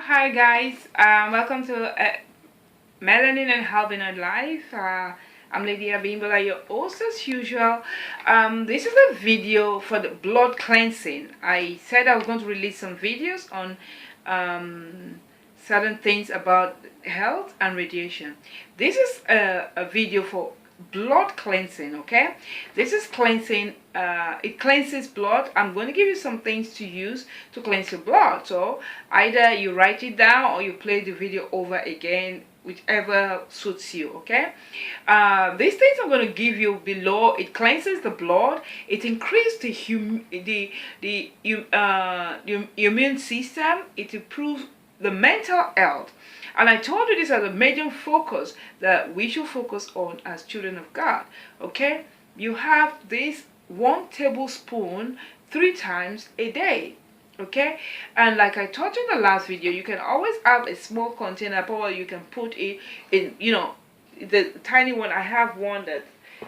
Hi guys, welcome to Melanin and Albinoid Life. I'm Lady Abimbola, your host as usual. This is a video for the blood cleansing. I said I was going to release some videos on certain things about health and radiation. This is a video for blood cleansing. Okay, this is cleansing. It cleanses blood. I'm going to give you some things to use to cleanse your blood. So either you write it down or you play the video over again, whichever suits you. Okay, these things I'm going to give you below. It cleanses the blood. It increases the immune system. It improves the mental health. And I told you this as a major focus that we should focus on as children of God. Okay, you have this 1 tablespoon 3 times a day. Okay, and like I taught you in the last video, you can always have a small container, probably you can put it in, the tiny one. I have one that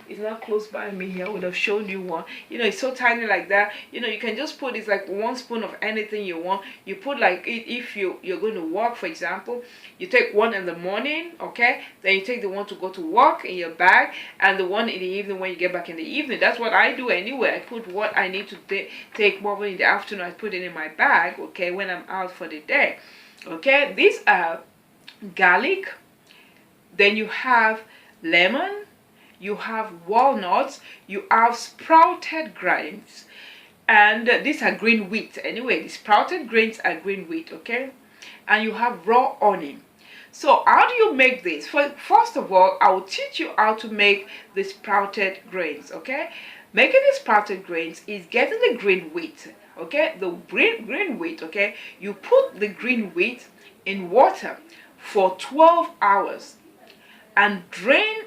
is not close by me here. I would have shown you one. It's so tiny like that. You can just put, it's like 1 spoon of anything you want. You put like it, if you're going to walk, for example, you take one in the morning, okay, then you take the one to go to work in your bag, and the one in the evening when you get back in the evening. That's what I do anyway. I put what I need to take more in the afternoon. I put it in my bag, okay, when I'm out for the day. Okay, these are garlic, then you have lemon, you have walnuts, you have sprouted grains, and these are green wheat. Anyway, the sprouted grains are green wheat, okay? And you have raw honey. So how do you make this? First of all, I will teach you how to make the sprouted grains, okay? Making the sprouted grains is getting the green wheat, okay? The green wheat, okay? You put the green wheat in water for 12 hours and drain.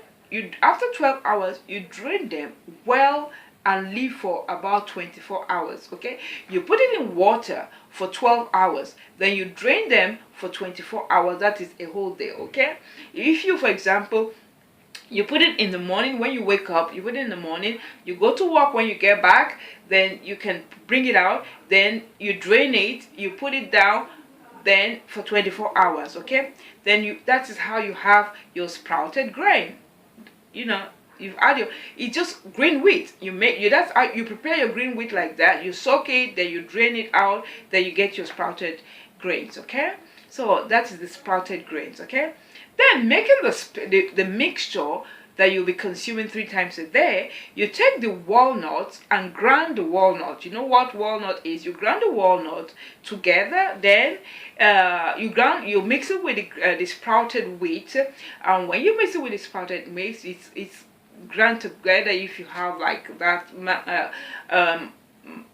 After 12 hours, you drain them well and leave for about 24 hours. Okay, you put it in water for 12 hours, then you drain them for 24 hours. That is a whole day. Okay, if you, for example, you put it in the morning when you wake up, you put it in the morning, you go to work, when you get back, then you can bring it out, then you drain it, you put it down, then for 24 hours. Okay, then that is how you have your sprouted grain. You've added it's just green wheat. That's how you prepare your green wheat, like that. You soak it, then you drain it out, then you get your sprouted grains. Okay, so that is the sprouted grains. Okay, then making the mixture that you'll be consuming 3 times a day, you take the walnuts and grind the walnut. You know what walnut is? You grind the walnut together, then you mix it with the sprouted wheat, and when you mix it with the sprouted mix, it's ground together. If you have like that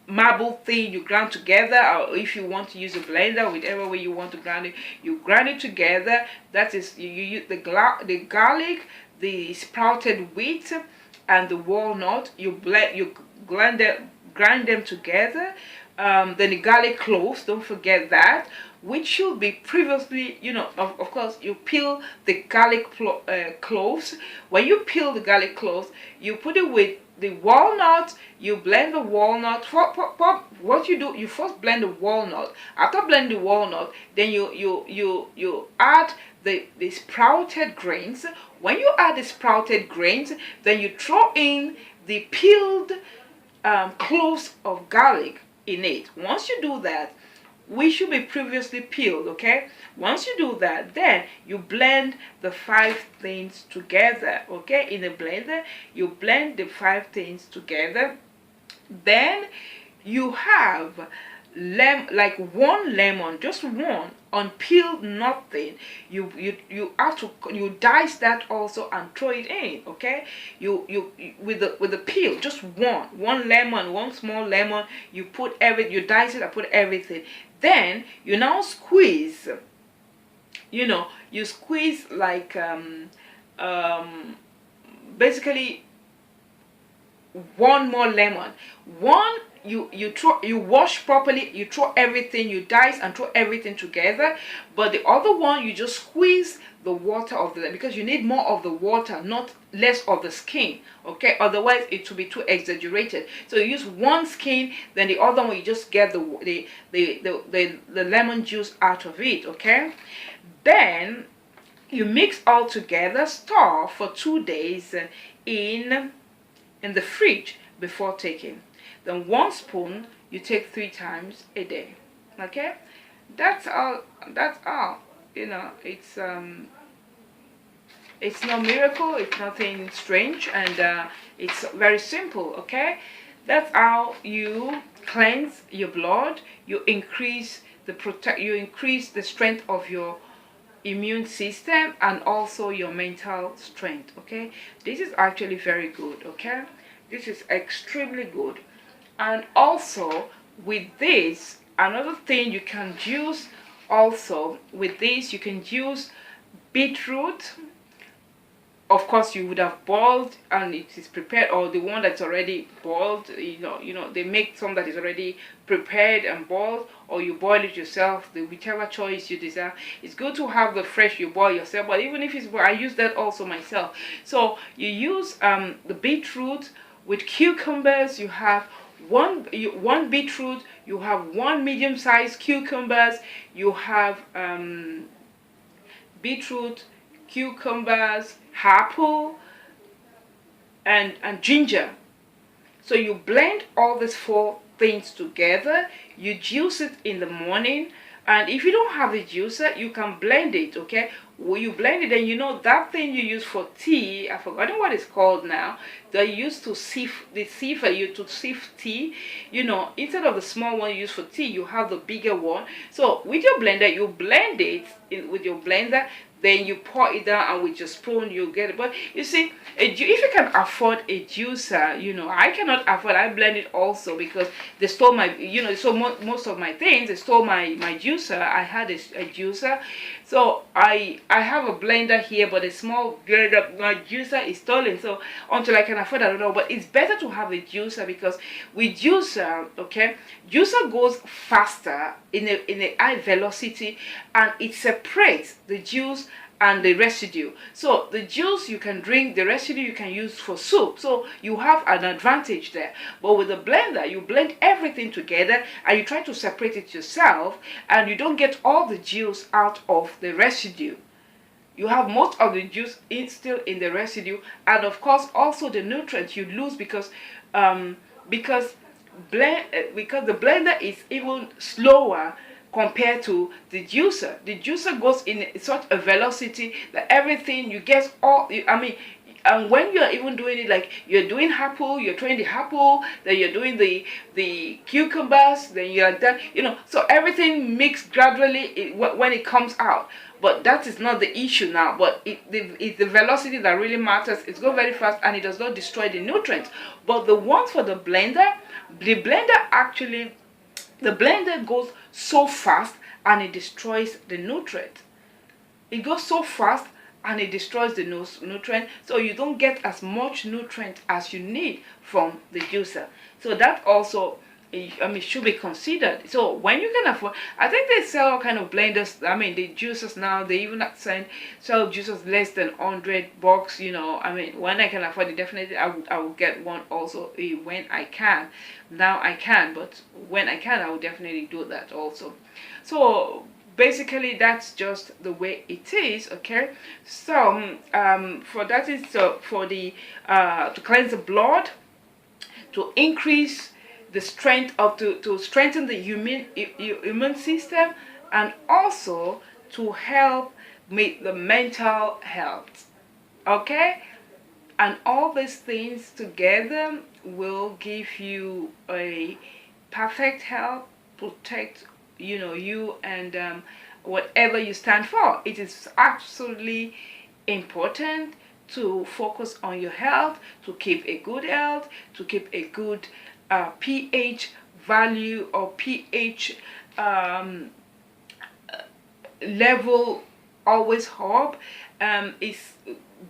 marble thing, you grind together, or if you want to use a blender, whichever way you want to grind it, you grind it together. That is, you use the garlic, the sprouted wheat, and the walnut. You grind them together. Then the garlic cloves, don't forget that, which should be previously, of course, you peel the garlic cloves. When you peel the garlic cloves, you put it with the walnut, you blend the walnut. What you do, you first blend the walnut. After blending the walnut, then you add the sprouted grains. When you add the sprouted grains, then you throw in the peeled cloves of garlic in it. Once you do that, which should be previously peeled, okay? Once you do that, then you blend the 5 things together, okay? In a blender, you blend the 5 things together. Then you have like 1 lemon, just 1, unpeeled, nothing. You have to dice that also and throw it in, okay? You with the peel, just one lemon, 1 small lemon. You put you dice it and put everything. Then you now squeeze. You squeeze like basically 1 more lemon. You wash properly, you throw everything, you dice and throw everything together. But the other one, you just squeeze the water of the, because you need more of the water, not less of the skin, okay? Otherwise it will be too exaggerated. So you use one skin, then the other one you just get the lemon juice out of it, okay? Then you mix all together, store for 2 days in the fridge before taking. Then 1 spoon you take 3 times a day, okay? That's all. That's all. You know, it's no miracle, it's nothing strange, and it's very simple, okay? That's how you cleanse your blood. You increase the strength of your immune system and also your mental strength, okay? This is actually very good, okay? This is extremely good. And also with this, another thing you can use also with this, you can use beetroot. Of course you would have boiled and it is prepared, or the one that's already boiled. You know they make some that is already prepared and boiled, or you boil it yourself, whichever choice you desire. It's good to have the fresh you boil yourself, but even if it's, I use that also myself. So you use the beetroot with cucumbers. You have one beetroot, you have 1 medium-sized cucumbers, you have beetroot, cucumbers, apple, and ginger. So you blend all these 4 things together. You juice it in the morning, and if you don't have a juicer, you can blend it, okay? When you blend it, and you know that thing you use for tea, I've forgotten what it's called now, they used to sieve, the siever, you to sieve tea, you know, instead of the small one you use for tea, you have the bigger one. So with your blender, you blend it with your blender, then you pour it down, and with your spoon you get it. But you see, if you can afford a juicer, you know, I cannot afford, I blend it also because they stole my, you know, so most of my things, they stole my juicer. I had a juicer, so I have a blender here, but a small blender, my juicer is stolen. So until I can afford, I don't know, but it's better to have a juicer, because with juicer, okay, juicer goes faster in a high velocity, and it separates the juice and the residue. So the juice you can drink, the residue you can use for soup. So you have an advantage there. But with the blender, you blend everything together and you try to separate it yourself, and you don't get all the juice out of the residue. You have most of the juice still in the residue, and of course also the nutrients you lose because the blender is even slower compared to the juicer. The juicer goes in such a velocity that everything you get all, I mean, and when you're even doing it, like you're doing apple, you're trying the apple, then you're doing the cucumbers, then you're done, you know, so everything mixed gradually when it comes out. But that is not the issue now, but it's the velocity that really matters. It's go very fast and it does not destroy the nutrients. But the ones for the blender actually, the blender goes so fast and it destroys the nutrient. It goes so fast and it destroys the nutrient, so you don't get as much nutrient as you need from the juicer. So that also, I mean, should be considered. So when you can afford, I think they sell all kind of blenders. I mean, the juicers now, they even sell juicers less than $100. You know, I mean, when I can afford it, definitely I will get one also when I can. Now I can, but when I can, I will definitely do that also. So basically that's just the way it is, okay? So for that is for the to cleanse the blood, to increase the strength of to strengthen the immune system, and also to help with the mental health, okay? And all these things together will give you a perfect health, protect, you know, you and whatever you stand for. It is absolutely important to focus on your health, to keep a good health, to keep a good pH value or pH level always up. It's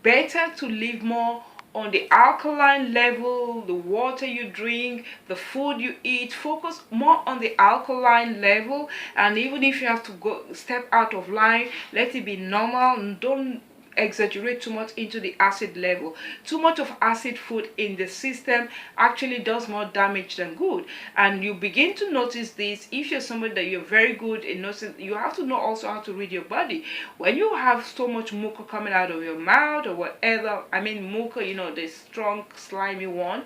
better to live more on the alkaline level, the water you drink, the food you eat. Focus more on the alkaline level, and even if you have to go step out of line, let it be normal. Don't exaggerate too much into the acid level. Too much of acid food in the system actually does more damage than good, and you begin to notice this if you're somebody that you're very good in noticing. You have to know also how to read your body. When you have so much mucus coming out of your mouth or whatever, I mean mucus, you know, the strong slimy one,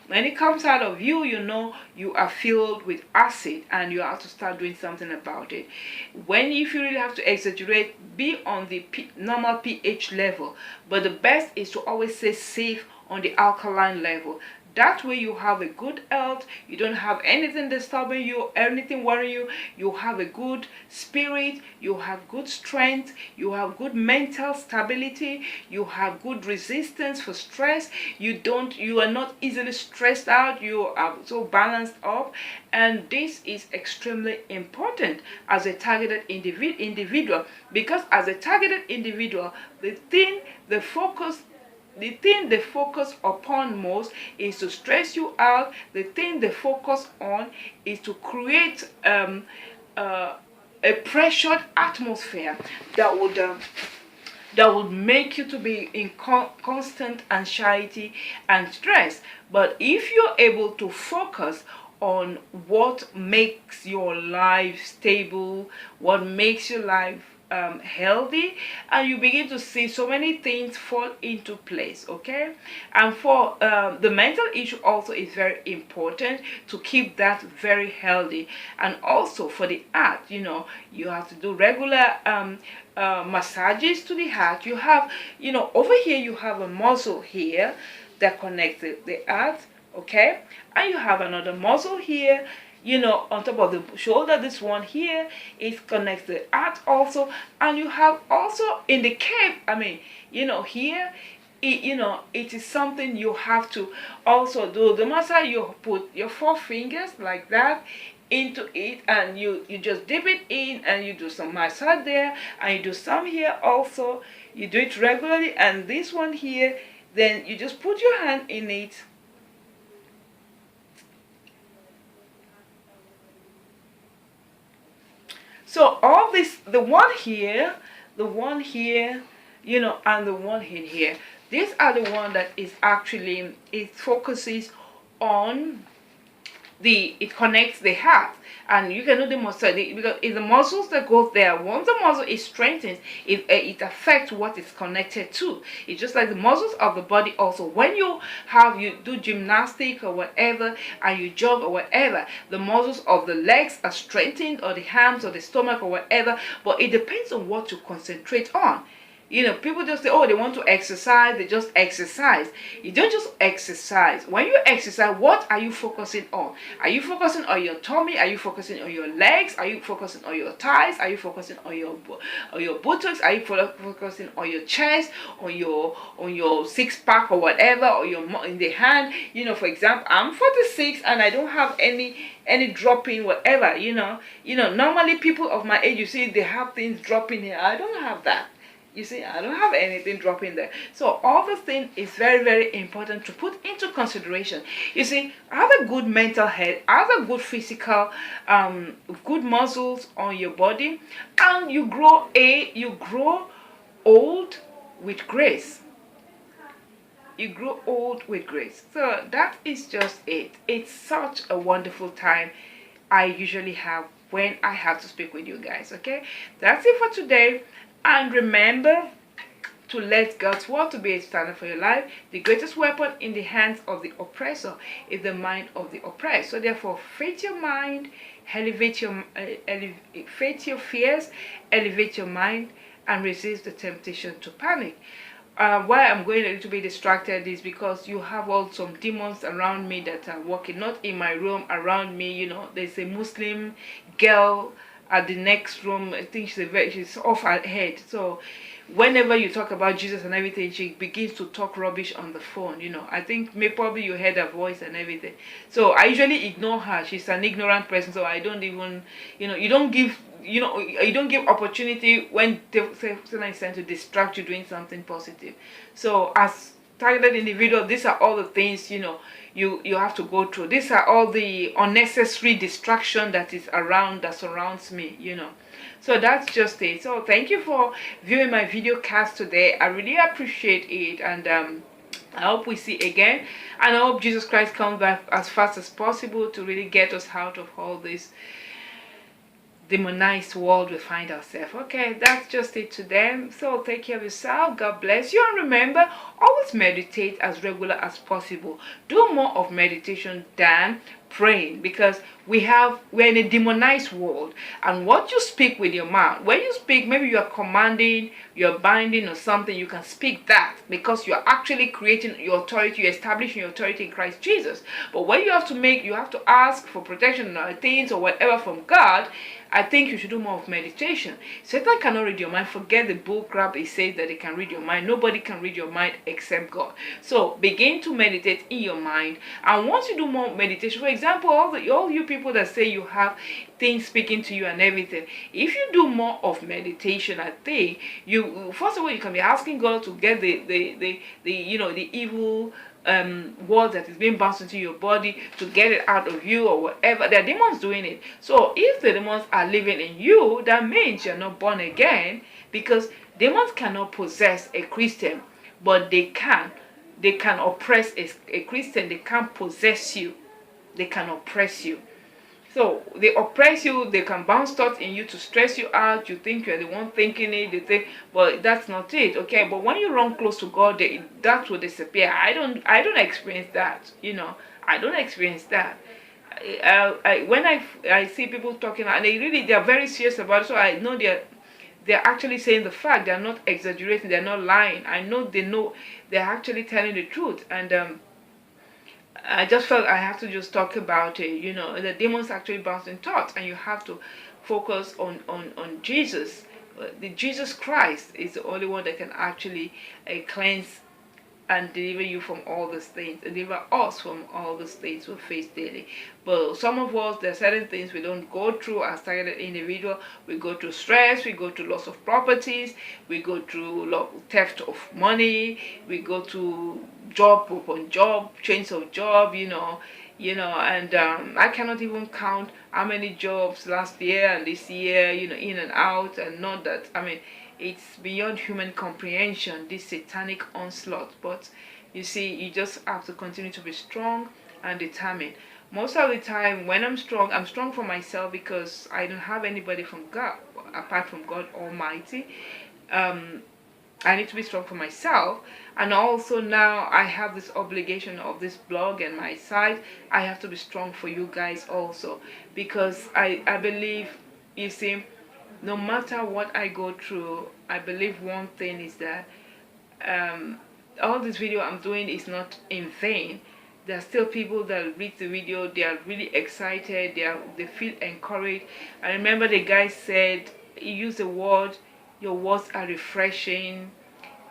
when it comes out of you, you know you are filled with acid and you have to start doing something about it. When, if you really have to exaggerate, be on the normal pH level, but the best is to always stay safe on the alkaline level. That way you have a good health, you don't have anything disturbing you, anything worrying you, you have a good spirit, you have good strength, you have good mental stability, you have good resistance for stress, you are not easily stressed out, you are so balanced up, and this is extremely important as a targeted individual, because as a targeted individual, the thing they focus upon most is to stress you out. The thing they focus on is to create a pressured atmosphere that would make you to be in constant anxiety and stress. But if you're able to focus on what makes your life stable, what makes your life healthy, and you begin to see so many things fall into place. Okay, and for the mental issue also is very important to keep that very healthy. And also for the heart, you know, you have to do regular massages to the heart. You have, you know, over here you have a muscle here that connects the heart. Okay, and you have another muscle here, you know, on top of the shoulder. This one here is connects the heart also, and you have also in the cave, I mean, you know, here, it is something you have to also do. The massage, you put your 4 fingers like that into it, and you just dip it in, and you do some massage there, and you do some here also. You do it regularly, and this one here, then you just put your hand in it. So all this, the one here, you know, and the one in here, these are the one that is actually, it focuses on it connects the heart. And you can do the muscle because it's the muscles that go there. Once the muscle is strengthened, it affects what it's connected to. It's just like the muscles of the body also. When you do gymnastics or whatever, and you jog or whatever, the muscles of the legs are strengthened, or the arms or the stomach or whatever, but it depends on what you concentrate on. You know, people just say, oh, they want to exercise, they just exercise. You don't just exercise. When you exercise, what are you focusing on? Are you focusing on your tummy? Are you focusing on your legs? Are you focusing on your thighs? Are you focusing on your buttocks? Are you focusing on your chest, on your six pack or whatever, or in the hand? You know, for example, I'm 46 and I don't have any dropping whatever, you know. Normally people of my age, you see, they have things dropping here. I don't have that. You see, I don't have anything dropping there. So all the thing is very, very important to put into consideration. You see, have a good mental health, have a good physical, good muscles on your body, and you grow old with grace. You grow old with grace. So that is just it. It's such a wonderful time I usually have when I have to speak with you guys. Okay, that's it for today. And remember to let God's word to be a standard for your life. The greatest weapon in the hands of the oppressor is the mind of the oppressed. So therefore, faith your mind, elevate your fears, elevate your mind, and resist the temptation to panic. Why I'm going a little bit distracted is because you have all some demons around me that are working, not in my room, around me. You know, there's a Muslim girl at the next room. I think she's off her head. So whenever you talk about Jesus and everything, she begins to talk rubbish on the phone. You know, I think probably you heard her voice and everything. So I usually ignore her. She's an ignorant person, so I don't even, you don't give opportunity when Satan is trying to distract you doing something positive. So as targeted individual, these are all the things, you know, you have to go through. These are all the unnecessary distraction that is around, that surrounds me, you know. So that's just it. So thank you for viewing my video cast today. I really appreciate it, and I hope we see again, and I hope Jesus Christ comes back as fast as possible to really get us out of all this demonized world we find ourselves. Okay, that's just it today. So take care of yourself. God bless you, and remember, always meditate as regular as possible. Do more of meditation than praying, because we're in a demonized world, and what you speak with your mouth, when you speak, maybe you are commanding, you're binding or something, you can speak that because you're actually creating your authority, you're establishing your authority in Christ Jesus. But when you have to ask for protection or things or whatever from God, I think you should do more of meditation. Satan cannot read your mind. Forget the bull crap it says that they can read your mind. Nobody can read your mind except God. So begin to meditate in your mind, and once you do more meditation, for example, all you people that say you have things speaking to you and everything, if you do more of meditation, I think you, first of all, you can be asking God to get the you know, the evil word that is being bounced into your body, to get it out of you or whatever. There are demons doing it. So if the demons are living in you, that means you're not born again, because demons cannot possess a Christian, but they can oppress a Christian. They can't possess you. They can oppress you. So they oppress you, they can bounce thoughts in you to stress you out. You think you're the one thinking it, they think, but that's not it, okay? But when you run close to God, that will disappear. I don't experience that, you know. I don't experience that. When I see people talking, and they're very serious about it, so I know they're actually saying the fact. They're not exaggerating, they're not lying. I know they're actually telling the truth. And I just felt I have to just talk about it. You know, the demons actually bounce in thoughts, and you have to focus on Jesus. The Jesus Christ is the only one that can actually cleanse and deliver you from all these things, deliver us from all these things we face daily. But some of us, there are certain things we don't go through as targeted individual. We go through stress, we go through loss of properties, we go through theft of money, we go through job upon job, change of job, you know, and I cannot even count how many jobs last year and this year, you know, in and out, and not that, I mean, it's beyond human comprehension, this satanic onslaught. But you see, you just have to continue to be strong and determined. Most of the time when I'm strong for myself, because I don't have anybody from God apart from God Almighty. I need to be strong for myself, and also now I have this obligation of this blog and my site. I have to be strong for you guys also, because I believe, you see, no matter what I go through, I believe one thing is that all this video I'm doing is not in vain. There are still people that read the video, they are really excited, they feel encouraged. I remember the guy said, he used the word, your words are refreshing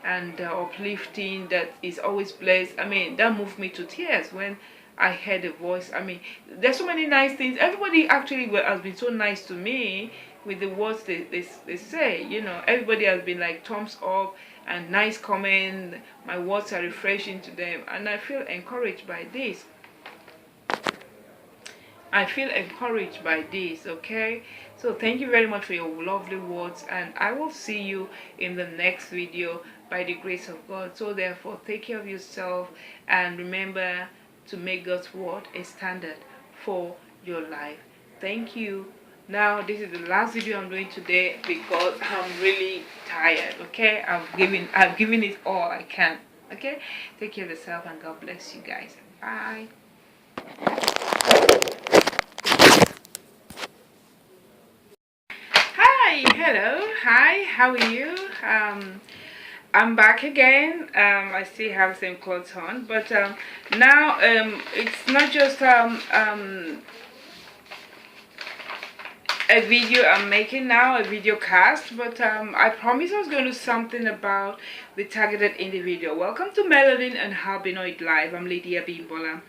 and uplifting, that is always blessed. I mean, that moved me to tears when I heard a voice. I mean, there's so many nice things. Everybody actually has been so nice to me with the words they say, you know. Everybody has been like thumbs up and nice comment. My words are refreshing to them, and I feel encouraged by this. I feel encouraged by this, okay? So thank you very much for your lovely words, and I will see you in the next video by the grace of God. So therefore, take care of yourself, and remember to make God's word a standard for your life. Thank you. Now this is the last video I'm doing today because I'm really tired, okay? I've given it all I can, okay? Take care of yourself, and God bless you guys. Bye. Hello, hi, how are you? I'm back again. I still have the same clothes on, but now it's not just a video I'm making now, a video cast, but I promised I was going to do something about the targeted individual. Welcome to Melanin and Albinoid Live. I'm Lady Abimbola.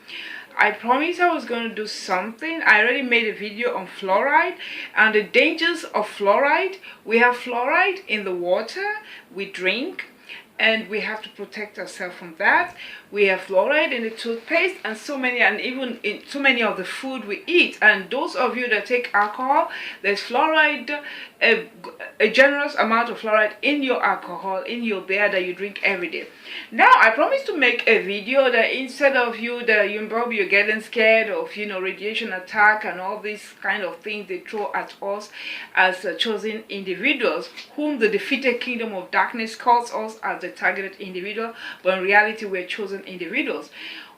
I promised I was going to do something. I already made a video on fluoride and the dangers of fluoride. We have fluoride in the water we drink, and we have to protect ourselves from that. We have fluoride in the toothpaste and so many, and even in so many of the food we eat. And those of you that take alcohol, there's fluoride, a generous amount of fluoride in your alcohol, in your beer that you drink every day. Now I promised to make a video that instead of you're getting scared of, you know, radiation attack and all these kind of things they throw at us as chosen individuals, whom the defeated kingdom of darkness calls us as the targeted individual, but in reality we're chosen individuals.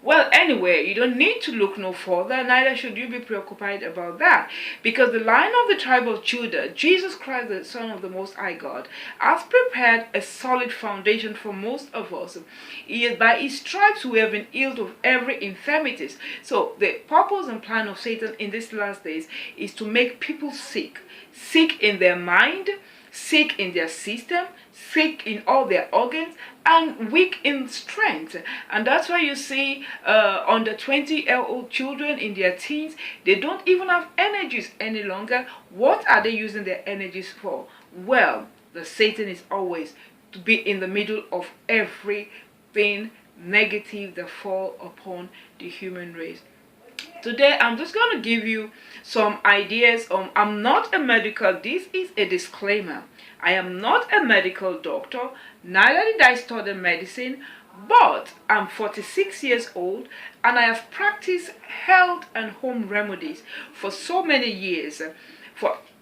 Well, anyway, you don't need to look no further, neither should you be preoccupied about that, because the Lion of the tribe of Judah, Jesus Christ, the Son of the Most High God, has prepared a solid foundation for most of us. He is by his stripes we have been healed of every infirmities. So the purpose and plan of Satan in these last days is to make people sick in their mind, sick in their system, sick in all their organs, and weak in strength. And that's why you see under 20-year-old children in their teens, they don't even have energies any longer. What are they using their energies for? Well, the Satan is always to be in the middle of everything negative that fall upon the human race. Today I'm just going to give you some ideas. I'm not a medical, this is a disclaimer. I am not a medical doctor, neither did I study medicine, but I'm 46 years old and I have practiced health and home remedies for so many years.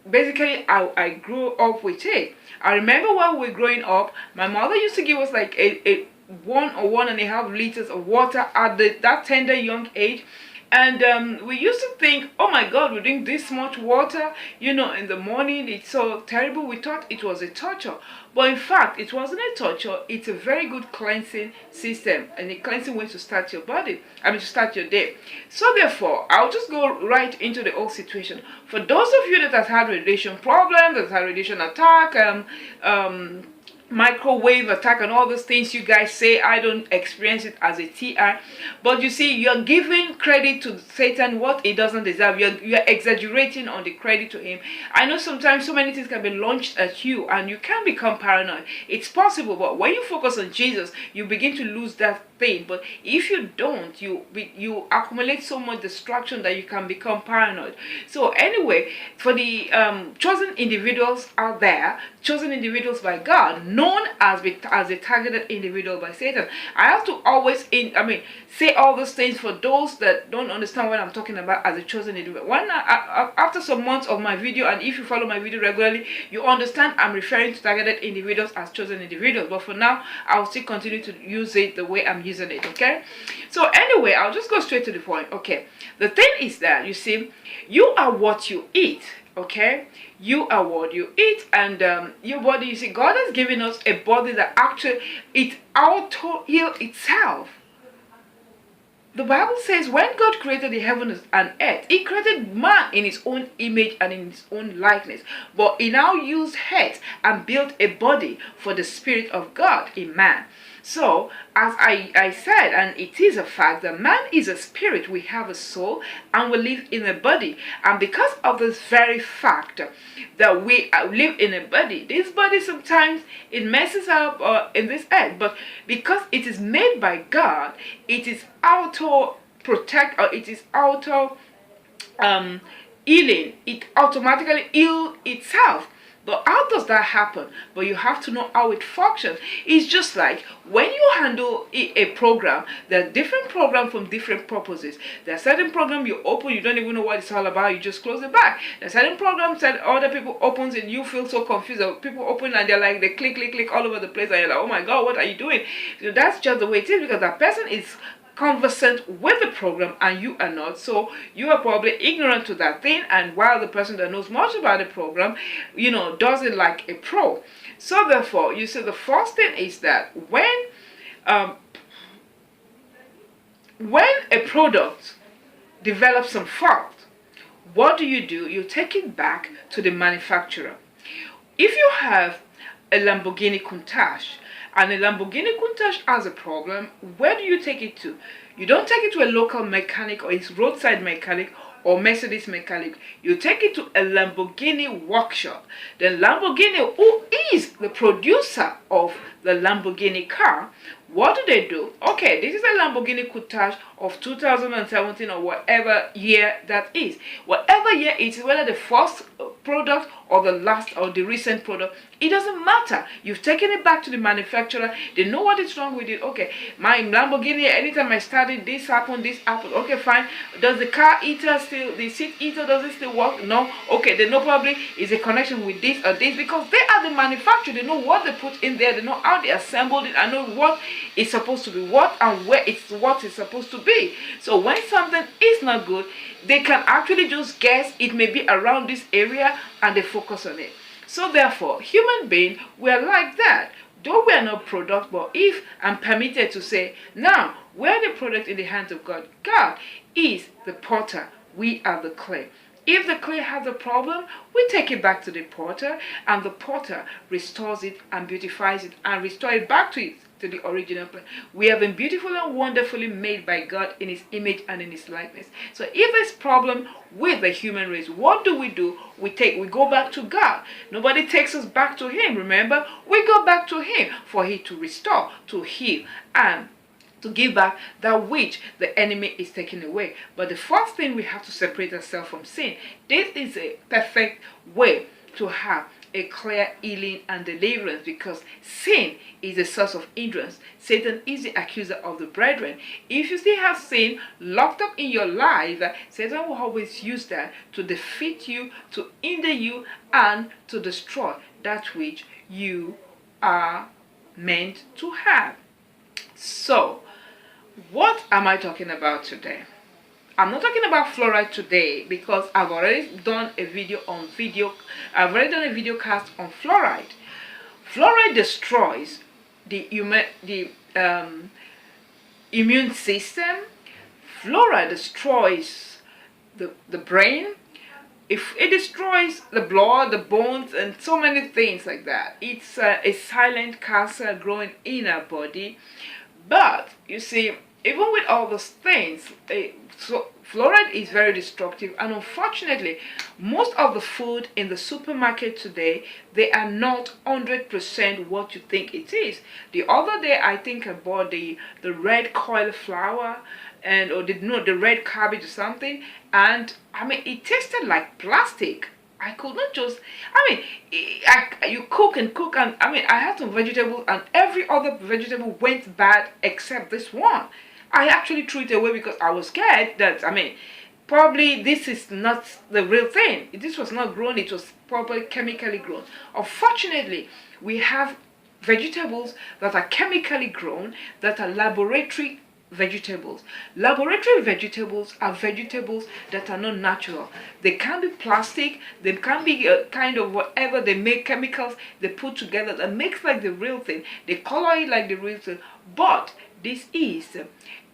Basically, I grew up with it. I remember when we were growing up, my mother used to give us like a 1 or 1.5 liters of water at that tender young age. And we used to think, oh my God, we drink this much water, you know, in the morning. It's so terrible. We thought it was a torture. But in fact, it wasn't a torture. It's a very good cleansing system. And a cleansing way to start your body. To start your day. So therefore, I'll just go right into the whole situation. For those of you that have had radiation problems, that had radiation attack, microwave attack and all those things you guys say, I don't experience it as a TI, but you see, you're giving credit to Satan what he doesn't deserve. You're exaggerating on the credit to him. I know sometimes so many things can be launched at you and you can become paranoid. It's possible, but when you focus on Jesus, you begin to lose that thing. But if you don't, you accumulate so much distraction that you can become paranoid. So anyway, for the chosen individuals out there, chosen individuals by God, known as a targeted individual by Satan, I have to always say all those things for those that don't understand what I'm talking about as a chosen individual. After some months of my video, and if you follow my video regularly, you understand I'm referring to targeted individuals as chosen individuals. But for now, I'll still continue to use it the way I'm using it, okay? So anyway, I'll just go straight to the point, okay? The thing is that, you see, you are what you eat. Okay, you are what you eat, and your body, you see, God has given us a body that actually it auto-heals itself. The Bible says when God created the heavens and earth, he created man in his own image and in his own likeness, but he now used earth and built a body for the Spirit of God in man. So, as I said, and it is a fact that man is a spirit, we have a soul, and we live in a body. And because of this very fact that we live in a body, this body sometimes it messes up in this earth, but because it is made by God, it is auto-protect, or it is healing. It automatically heals itself. But how does that happen? But you have to know how it functions. It's just like when you handle a program, there are different programs from different purposes. There are certain programs you open, you don't even know what it's all about, you just close it back. There are certain programs that other people opens and you feel so confused. People open and they're like, they click all over the place and you're like, oh my God, what are you doing? So that's just the way it is, because that person is conversant with the program and you are not, so you are probably ignorant to that thing, and while the person that knows much about the program, you know, does it like a pro. So therefore, you see, the first thing is that when a product develops some fault, what do? You take it back to the manufacturer. If you have a Lamborghini Countach and a Lamborghini Countach has a problem, where do you take it to? You don't take it to a local mechanic or a roadside mechanic or Mercedes mechanic. You take it to a Lamborghini workshop. The Lamborghini, who is the producer of the Lamborghini car, what do? Okay, this is a Lamborghini Countach of 2017 or whatever year that is. Whatever year it is, whether the first product or the last or the recent product, it doesn't matter. You've taken it back to the manufacturer. They know what is wrong with it. Okay, my Lamborghini, anytime I started, this happened. Okay, fine. Does the car heater still, the seat heater, does it still work? No. Okay, they know probably is a connection with this or this, because they are the manufacturer. They know what they put in there. They know how they assembled it. I know what it's supposed to be, what and where what it's supposed to be. So when something is not good, they can actually just guess it may be around this area and they focus on it. So therefore, human beings, we're like that. Though we are not product, but if I'm permitted to say, now, we're the product in the hands of God. God is the potter. We are the clay. If the clay has a problem, we take it back to the potter, and the potter restores it and beautifies it and restores it back to the original plan. We have been beautifully and wonderfully made by God in His image and in His likeness. So if there's problem with the human race, what do? We go back to God. Nobody takes us back to Him. Remember, we go back to Him for He to restore, to heal, and to give back that which the enemy is taking away. But the first thing, we have to separate ourselves from sin. This is a perfect way to have a clear healing and deliverance, because sin is a source of hindrance. Satan is the accuser of the brethren. If you still have sin locked up in your life, Satan will always use that to defeat you, to hinder you, and to destroy that which you are meant to have. So, what am I talking about today? I'm not talking about fluoride today, because I've already done a video cast on fluoride. Fluoride destroys the immune system. Fluoride destroys the brain. If it destroys the blood, the bones, and so many things like that. It's a silent cancer growing in our body. But you see, even with all those things, so fluoride is very destructive, and unfortunately, most of the food in the supermarket today, they are not 100% what you think it is. The other day, I think I bought the red cauliflower or the red cabbage or something, and I mean, it tasted like plastic. I could not just, you cook and cook, and I had some vegetables, and every other vegetable went bad except this one. I actually threw it away because I was scared that, probably this is not the real thing. This was not grown, it was probably chemically grown. Unfortunately, we have vegetables that are chemically grown, that are laboratory vegetables. Laboratory vegetables are vegetables that are not natural. They can be plastic, they can be kind of whatever, they make chemicals they put together that makes like the real thing. They color it like the real thing. But this is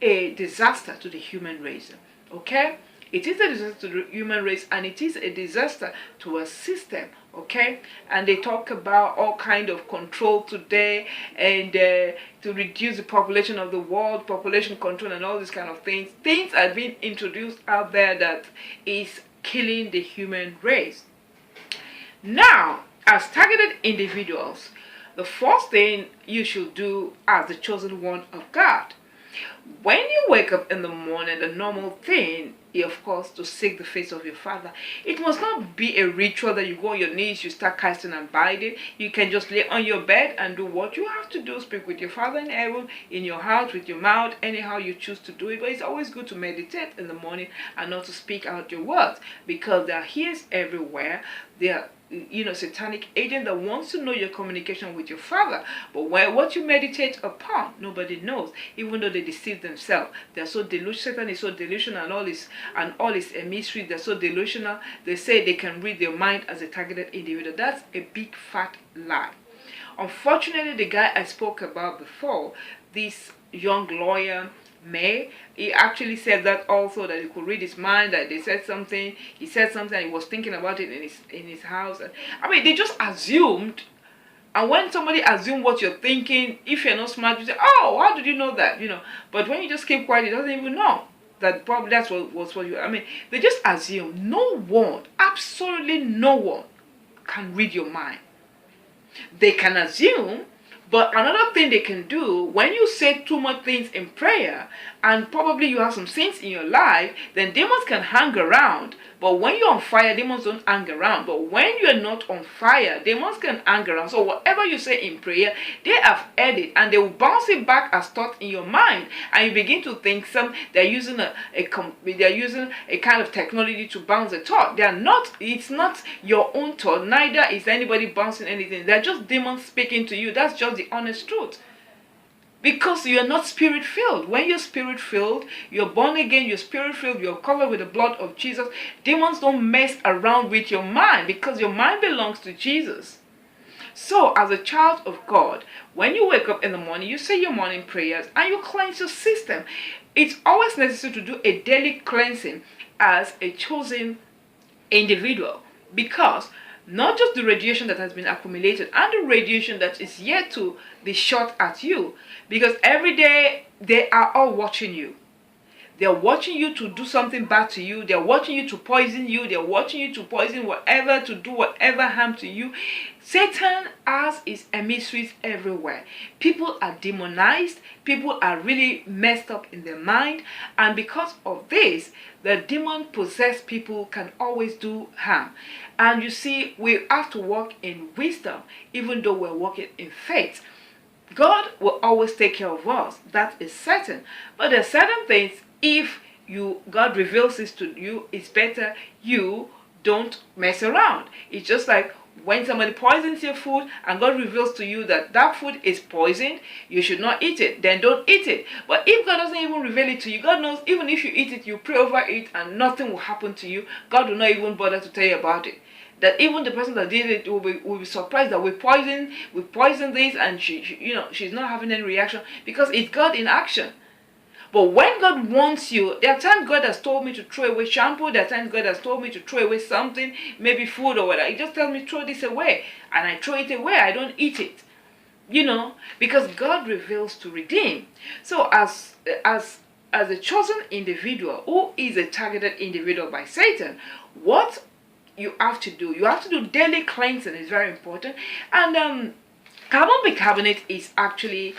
a disaster to the human race. Okay? It is a disaster to the human race, and it is a disaster to a system. Okay? And they talk about all kind of control today, and to reduce the population of the world, population control and all these kind of things. Things are being introduced out there that is killing the human race. Now, as targeted individuals, the first thing you should do as the chosen one of God, when you wake up in the morning, the normal thing is, of course, to seek the face of your Father. It must not be a ritual that you go on your knees, you start casting and binding. You can just lay on your bed and do what you have to do. Speak with your Father in heaven, in your heart, with your mouth, anyhow you choose to do it. But it's always good to meditate in the morning and not to speak out your words, because there are ears everywhere. There are satanic agent that wants to know your communication with your Father. But what you meditate upon, nobody knows, even though they deceive themselves. They're so delusional. Satan is so delusional, and all is a mystery. They're so delusional. They say they can read their mind as a targeted individual. That's a big fat lie. Unfortunately, the guy I spoke about before, this young lawyer, he actually said that also, that he could read his mind, that he said something, he was thinking about it in his house. They just assumed, and when somebody assumes what you're thinking, if you're not smart, you say, oh, how did you know that? But when you just keep quiet, he doesn't even know. that probably that's what was what you. I mean, they just assume. No one, absolutely no one, can read your mind. They can assume, but another thing they can do, when you say too much things in prayer, and probably you have some sins in your life, then demons can hang around. But when you're on fire, demons don't hang around. But when you're not on fire, demons can hang around. So whatever you say in prayer, they have heard it, and they will bounce it back as thought in your mind, and you begin to think they're using they're using a kind of technology to bounce a thought. They are not. It's not your own thought. Neither is anybody bouncing anything. They're just demons speaking to you. That's just the honest truth. Because you are not spirit filled. When you're spirit filled, you're born again, you're spirit filled, you're covered with the blood of Jesus. Demons don't mess around with your mind, because your mind belongs to Jesus. So, as a child of God, when you wake up in the morning, you say your morning prayers and you cleanse your system. It's always necessary to do a daily cleansing as a chosen individual, because not just the radiation that has been accumulated and the radiation that is yet to be shot at you, because every day they are all watching you. They're watching you to do something bad to you. They're watching you to poison you. They're watching you to poison whatever, to do whatever harm to you. Satan has his emissaries everywhere. People are demonized. People are really messed up in their mind. And because of this, the demon-possessed people can always do harm. And you see, we have to walk in wisdom, even though we're walking in faith. God will always take care of us. That is certain. But there are certain things, if God reveals this to you, it's better you don't mess around. It's just like when somebody poisons your food and God reveals to you that that food is poisoned, you should not eat it, then don't eat it. But if God doesn't even reveal it to you, God knows even if you eat it, you pray over it and nothing will happen to you, God will not even bother to tell you about it. That even the person that did it will be surprised that we poisoned this, and she's not having any reaction, because it's God in action. But when God wants you, there are times God has told me to throw away shampoo, there are times God has told me to throw away something, maybe food or whatever. He just tells me throw this away, and I throw it away. I don't eat it, because God reveals to redeem. So as a chosen individual who is a targeted individual by Satan, what you have to do daily cleansing is very important. And carbon bicarbonate is actually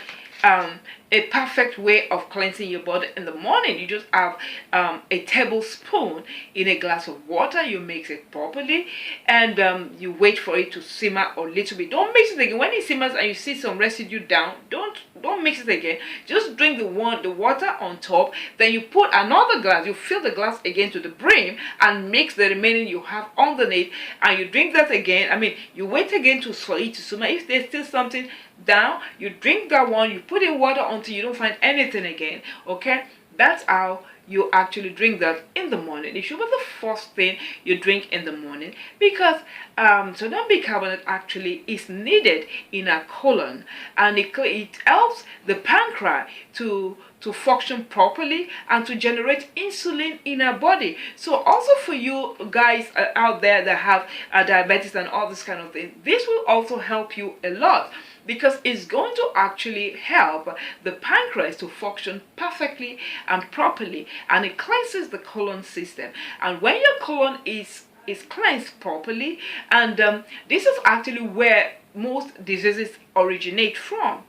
a perfect way of cleansing your body in the morning. You just have a tablespoon in a glass of water. You mix it properly, and you wait for it to simmer a little bit. Don't mix it again. When it simmers and you see some residue down, don't mix it again. Just drink the water on top. Then you put another glass. You fill the glass again to the brim and mix the remaining you have underneath, and you drink that again. I mean, you wait again for it to simmer. If there's still something down, you drink that one. You put in water until you don't find anything again. Okay, that's how you actually drink that in the morning. It should be the first thing you drink in the morning, because sodium bicarbonate actually is needed in our colon, and it helps the pancreas to function properly and to generate insulin in our body. So also for you guys out there that have diabetes and all this kind of thing, this will also help you a lot, because it's going to actually help the pancreas to function perfectly and properly, and it cleanses the colon system. And when your colon is cleansed properly, and this is actually where most diseases originate from.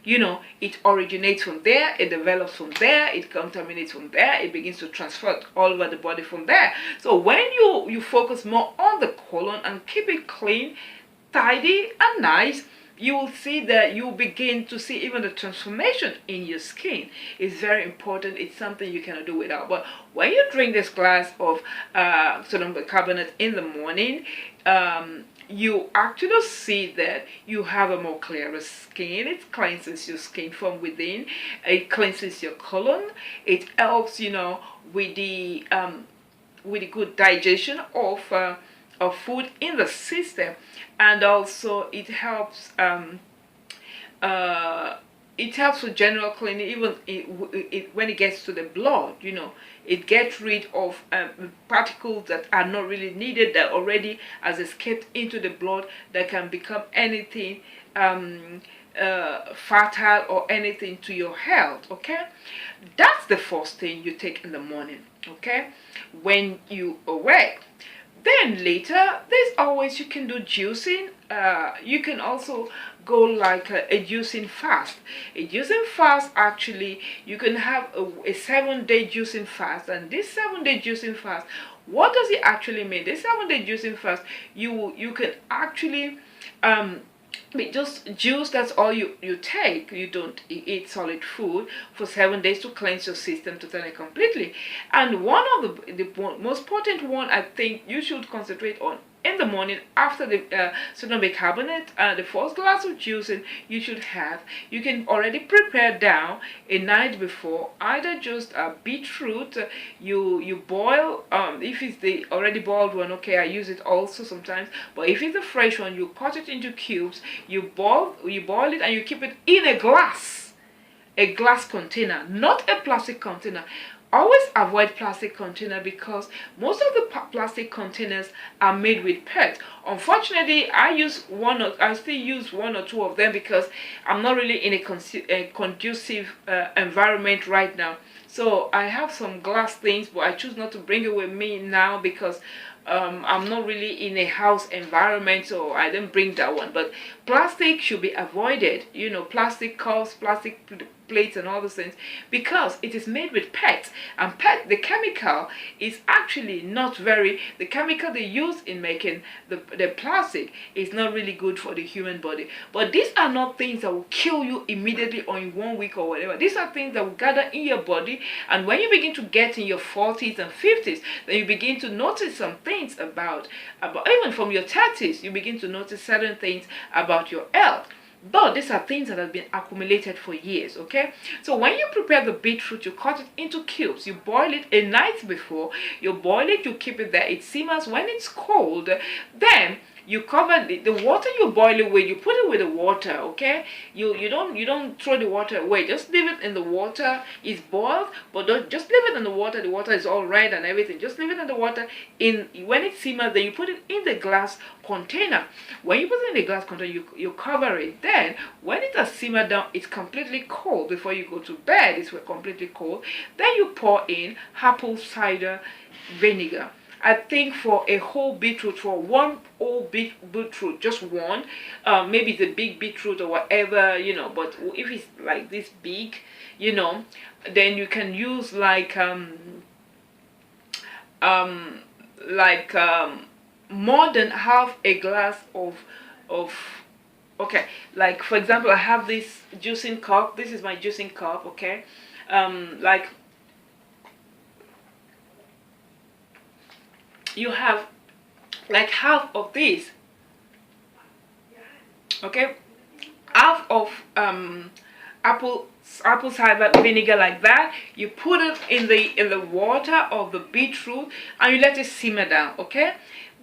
It originates from there, it develops from there, it contaminates from there, it begins to transfer all over the body from there. So when you focus more on the colon and keep it clean, tidy, and nice, you will see that you begin to see even the transformation in your skin. It's very important. It's something you cannot do without. But when you drink this glass of sodium bicarbonate in the morning, you actually see that you have a more clearer skin. It cleanses your skin from within. It cleanses your colon. It helps, with the good digestion of food in the system, and also it helps with general cleaning. Even when it gets to the blood, it gets rid of particles that are not really needed, that already has escaped into the blood, that can become anything fatal or anything to your health. Okay, that's the first thing you take in the morning. Okay, when you awake. Then later, there's always, you can do juicing. You can also go like a juicing fast. A juicing fast, actually, you can have a 7-day juicing fast. And this 7-day juicing fast, what does it actually mean? This 7-day juicing fast, you can actually just juice. That's all you take. You don't eat solid food for 7 days to cleanse your system totally completely. And one of the most important one I think you should concentrate on in the morning after the sodium bicarbonate, the first glass of juicing you should have, you can already prepare down a night before, either just a beetroot. You boil, if it's the already boiled one, okay, I use it also sometimes, but if it's the fresh one, you cut it into cubes, you boil it, and you keep it in a glass container, not a plastic container. Always avoid plastic container, because most of the plastic containers are made with PET. Unfortunately, I still use one or two of them, because I'm not really in a conducive environment right now. So I have some glass things, but I choose not to bring it with me now, because I'm not really in a house environment, so I didn't bring that one. But plastic should be avoided, plastic cups, plastic plates and all those things, because it is made with PET, and PET, the chemical, is actually not the chemical they use in making the plastic is not really good for the human body. But these are not things that will kill you immediately or in 1 week or whatever. These are things that will gather in your body, and when you begin to get in your 40s and 50s, then you begin to notice some things about even from your 30s, you begin to notice certain things about your health. But these are things that have been accumulated for years, okay? So when you prepare the beetroot, you cut it into cubes. You boil it a night before. You boil it, you keep it there. It simmers. When it's cold, then you cover the water you boil it with. You put it with the water, okay? You don't throw the water away. Just leave it in the water. It's boiled, but don't just leave it in the water. The water is all red and everything. Just leave it in the water. When it simmers, then you put it in the glass container. When you put it in the glass container, you cover it. Then when it has simmered down, it's completely cold. Before you go to bed, it's completely cold. Then you pour in apple cider vinegar. I think for a whole beetroot, for one whole beetroot, just one, maybe it's a big beetroot or whatever, but if it's like this big, then you can use like more than half a glass of okay, like for example, I have this juicing cup. This is my juicing cup, okay? Like you have like half of this, okay, half of apple cider vinegar, like that. You put it in the water of the beetroot, and you let it simmer down, okay?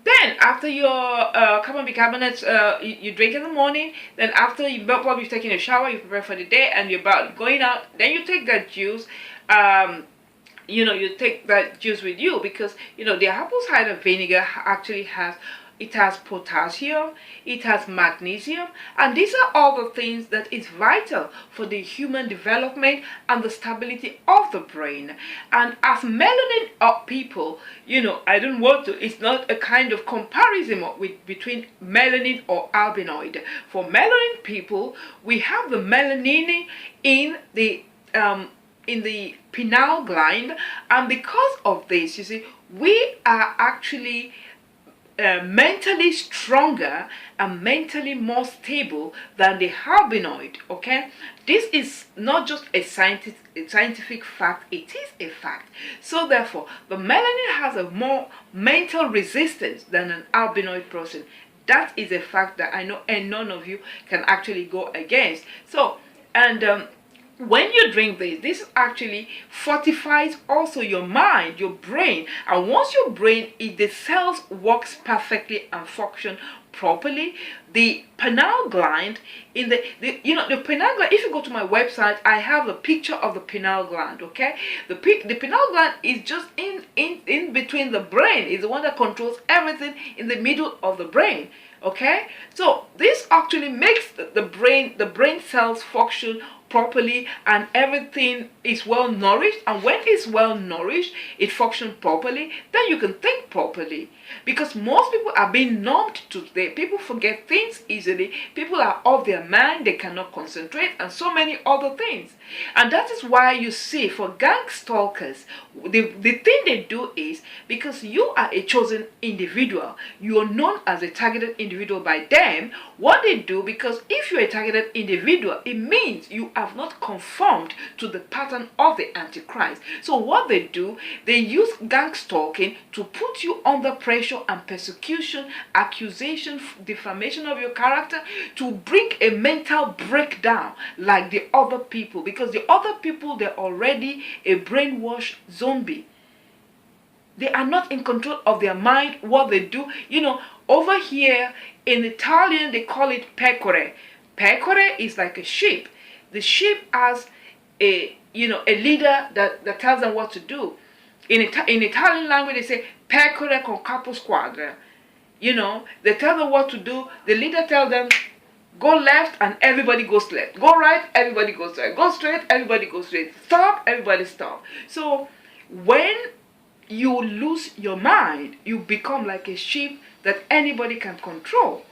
Then after your carbon bicarbonate, you drink in the morning. Then after probably you've taken a shower, you prepare for the day, and you're about going out, then you take that juice. You take that juice with you, because the apple cider vinegar actually has potassium, it has magnesium, and these are all the things that is vital for the human development and the stability of the brain. And as melanin people, I don't want to, it's not a kind of comparison between melanin or albinoid. For melanin people, we have the melanin in the pineal gland, and because of this, you see, we are actually mentally stronger and mentally more stable than the albinoid, okay? This is not just a scientific fact, it is a fact. So therefore, the melanin has a more mental resistance than an albinoid person. That is a fact that I know and none of you can actually go against. So, and when you drink this actually fortifies also your mind, your brain. And once your brain, if the cells works perfectly and function properly, the pineal gland in the pineal gland, if you go to my website, I have a picture of the pineal gland. Okay, the pineal gland is just in between the brain, is the one that controls everything in the middle of the brain. Okay, so this actually makes the brain cells function properly, and everything is well nourished. And when it's well nourished, it functions properly, then you can think properly. Because most people are being numbed today. People forget things easily, people are off their mind, they cannot concentrate, and so many other things. And that is why you see, for gang stalkers, the thing they do is, because you are a chosen individual, you are known as a targeted individual by them. What they do, because if you're a targeted individual, it means you have not conformed to the pattern of the Antichrist. So what they do, they use gang stalking to put you under pressure and persecution, accusation, defamation of your character, to bring a mental breakdown like the other people. Because the other people, they're already a brainwashed zombie. They are not in control of their mind. What they do, over here in Italian, they call it pecore. Pecore is like a sheep. The sheep has a leader that tells them what to do. In Italian language, they say pecore con capo squadra. They tell them what to do. The leader tells them, go left, and everybody goes left. Go right, everybody goes right. Go straight, everybody goes straight. Stop, everybody stop. So when you lose your mind, you become like a sheep that anybody can control.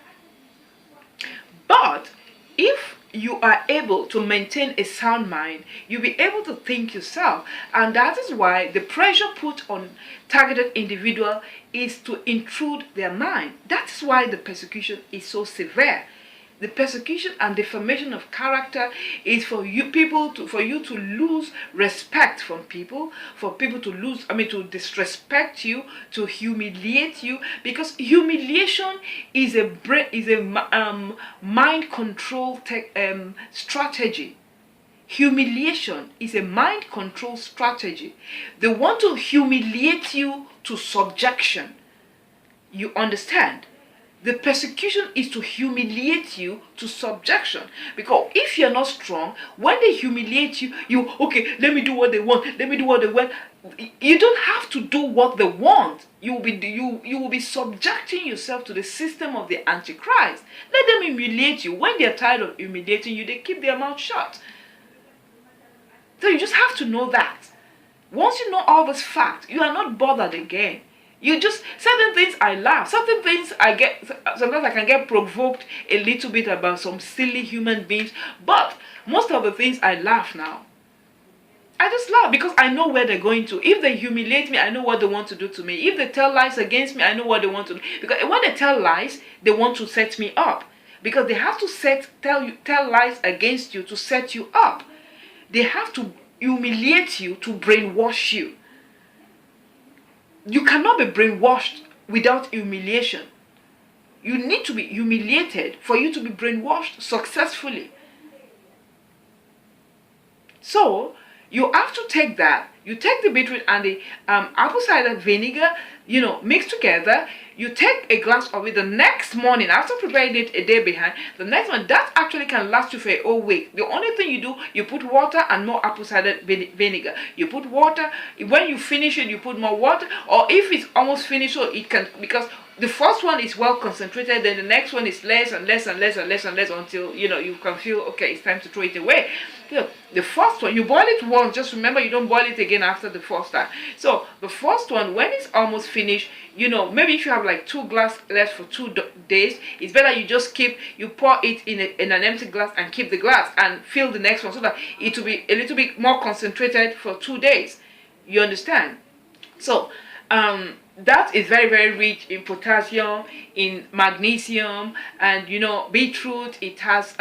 But if you are able to maintain a sound mind, you'll be able to think yourself. And that is why the pressure put on targeted individual is to intrude their mind. That's why the persecution is so severe. The persecution and defamation of character is for you to lose respect from people, for people to disrespect you, to humiliate you, because humiliation is a mind control strategy. Humiliation is a mind control strategy. They want to humiliate you to subjection. You understand? The persecution is to humiliate you to subjection. Because if you're not strong, when they humiliate you, let me do what they want. Let me do what they want. You don't have to do what they want. You will be subjecting yourself to the system of the Antichrist. Let them humiliate you. When they're tired of humiliating you, they keep their mouth shut. So you just have to know that. Once you know all this fact, you are not bothered again. You just, certain things I laugh, certain things sometimes I can get provoked a little bit about some silly human beings, but most of the things I laugh now. I just laugh because I know where they're going to. If they humiliate me, I know what they want to do to me. If they tell lies against me, I know what they want to do. Because when they tell lies, they want to set me up. Because they have to tell lies against you to set you up. They have to humiliate you to brainwash you. You cannot be brainwashed without humiliation. You need to be humiliated for you to be brainwashed successfully. So, you have to take that. You take the beetroot and the apple cider vinegar, mix together. You take a glass of it the next morning, after preparing it a day behind. The next one, that actually can last you for a whole week. The only thing you do, you put water and more apple cider vinegar. You put water. When you finish it, you put more water. Or if it's almost finished, so it can, because the first one is well concentrated, then the next one is less and less and less and less and less until you can feel okay, it's time to throw it away. The first one, you boil it once. Just remember, you don't boil it again after the first time. So the first one, when it's almost finished, maybe if you have like 2 glasses left for 2 days, it's better you just you pour it in an empty glass and keep the glass and fill the next one, so that it will be a little bit more concentrated for 2 days. You understand? So that is very, very rich in potassium, in magnesium, and beetroot. It has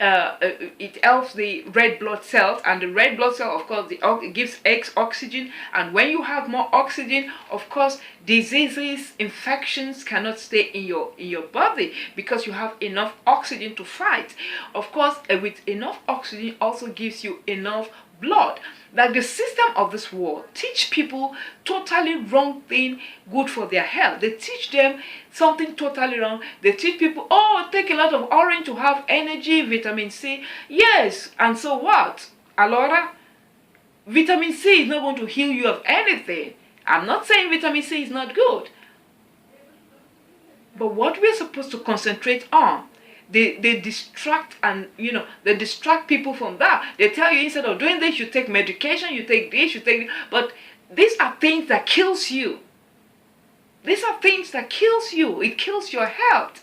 it helps the red blood cells, and the red blood cell, of course, it gives oxygen, and when you have more oxygen, of course, diseases, infections cannot stay in your body because you have enough oxygen to fight. Of course, with enough oxygen also gives you enough blood. Like the system of this world teach people totally wrong thing good for their health. They teach them something totally wrong. They teach people, oh, take a lot of orange to have energy, vitamin C. Yes, and so what? Alora, vitamin C is not going to heal you of anything. I'm not saying vitamin C is not good. But what we're supposed to concentrate on, they distract, and they distract people from that. They tell you, instead of doing this, you take medication, you take this, you take this. But these are things that kills you. These are things that kills you. It kills your health.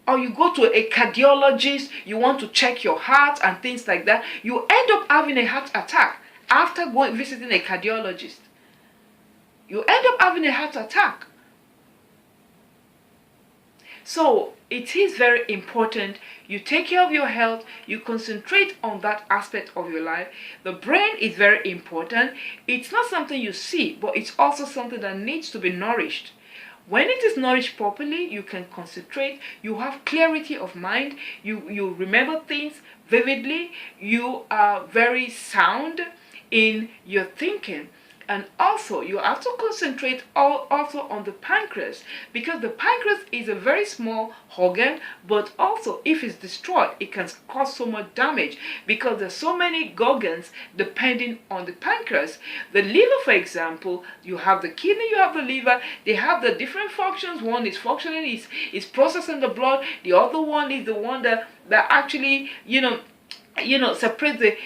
Or you go to a cardiologist, you want to check your heart and things like that. You end up having a heart attack after visiting a cardiologist. You end up having a heart attack. So it is very important you take care of your health, you concentrate on that aspect of your life. The brain is very important. It's not something you see, but it's also something that needs to be nourished. When it is nourished properly, you can concentrate, you have clarity of mind, you remember things vividly, you are very sound in your thinking. And also, you have to concentrate also on the pancreas, because the pancreas is a very small organ, but also if it's destroyed, it can cause so much damage because there's so many organs depending on the pancreas. The liver, for example, you have the kidney, you have the liver, they have the different functions. One is functioning, is processing the blood. The other one is the one that actually, separate the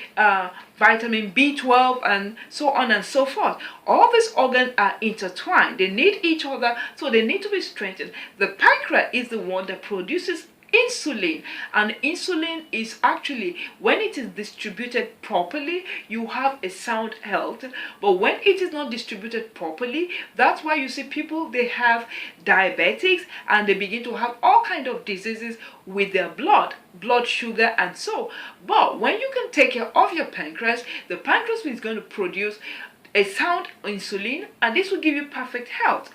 vitamin B12 and so on and so forth. All these organs are intertwined. They need each other, so they need to be strengthened. The pancreas is the one that produces insulin, and insulin is actually, when it is distributed properly, you have a sound health. But when it is not distributed properly, that's why you see people, they have diabetics and they begin to have all kind of diseases with their blood sugar and so. But when you can take care of your pancreas, the pancreas is going to produce a sound insulin, and this will give you perfect health.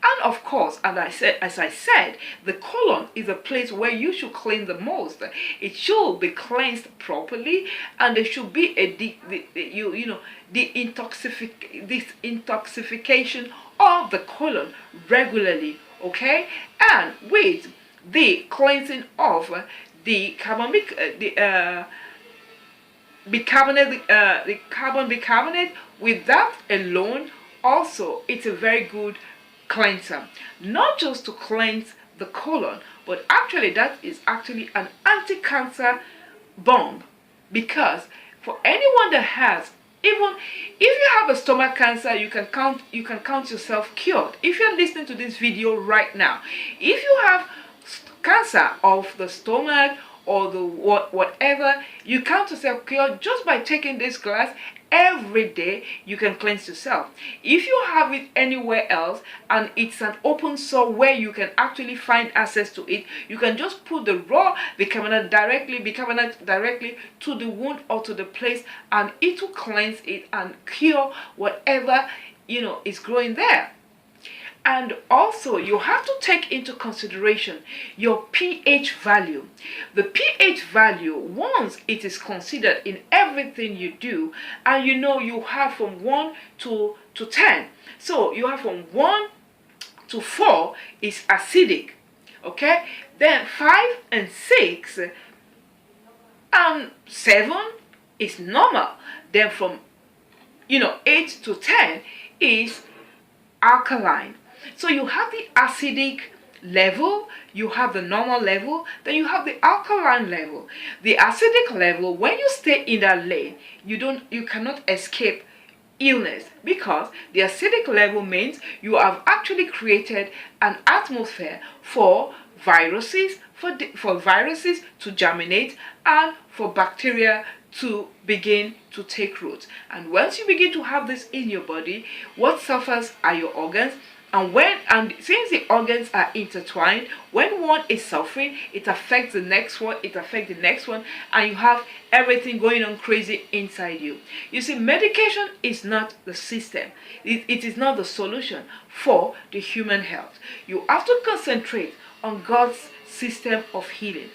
And of course, as I said, the colon is a place where you should clean the most. It should be cleansed properly, and there should be a detoxification of the colon regularly. Okay, and with the cleansing of the carbon bicarbonate, with that alone, also it's a very good cleanser. Not just to cleanse the colon, but actually that is actually an anti-cancer bomb, because for anyone that has, even if you have a stomach cancer, you can count yourself cured. If you're listening to this video right now, if you have cancer of the stomach or the whatever, you count yourself cured just by taking this glass every day. You can cleanse yourself. If you have it anywhere else and it's an open sore where you can actually find access to it, you can just put the raw bicarbonate directly to the wound or to the place, and it will cleanse it and cure whatever is growing there. And also, you have to take into consideration your pH value. The pH value, once it is considered in everything you do, and you have from 1 to 10. So you have from 1 to 4 is acidic. Okay? Then 5 and 6 and 7 is normal. Then from 8 to 10 is alkaline. So you have the acidic level, you have the normal level, then you have the alkaline level. The acidic level, when you stay in that lane, you cannot escape illness, because the acidic level means you have actually created an atmosphere for viruses to germinate and for bacteria to begin to take root. And once you begin to have this in your body, what suffers are your organs. And since the organs are intertwined, when one is suffering, it affects the next one, it affects the next one, and you have everything going on crazy inside you. You see, medication is not the system. It is not the solution for the human health. You have to concentrate on God's system of healing.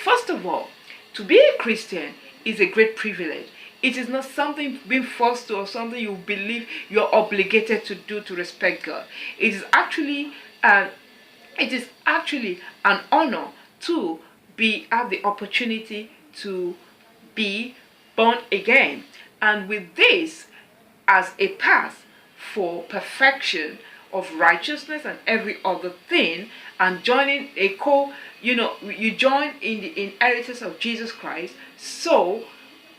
First of all, to be a Christian is a great privilege. It is not something being forced to or something you believe you're obligated to do to respect God. It is actually an honor to have the opportunity to be born again. And with this as a path for perfection of righteousness and every other thing, and joining you join in the inheritance of Jesus Christ. So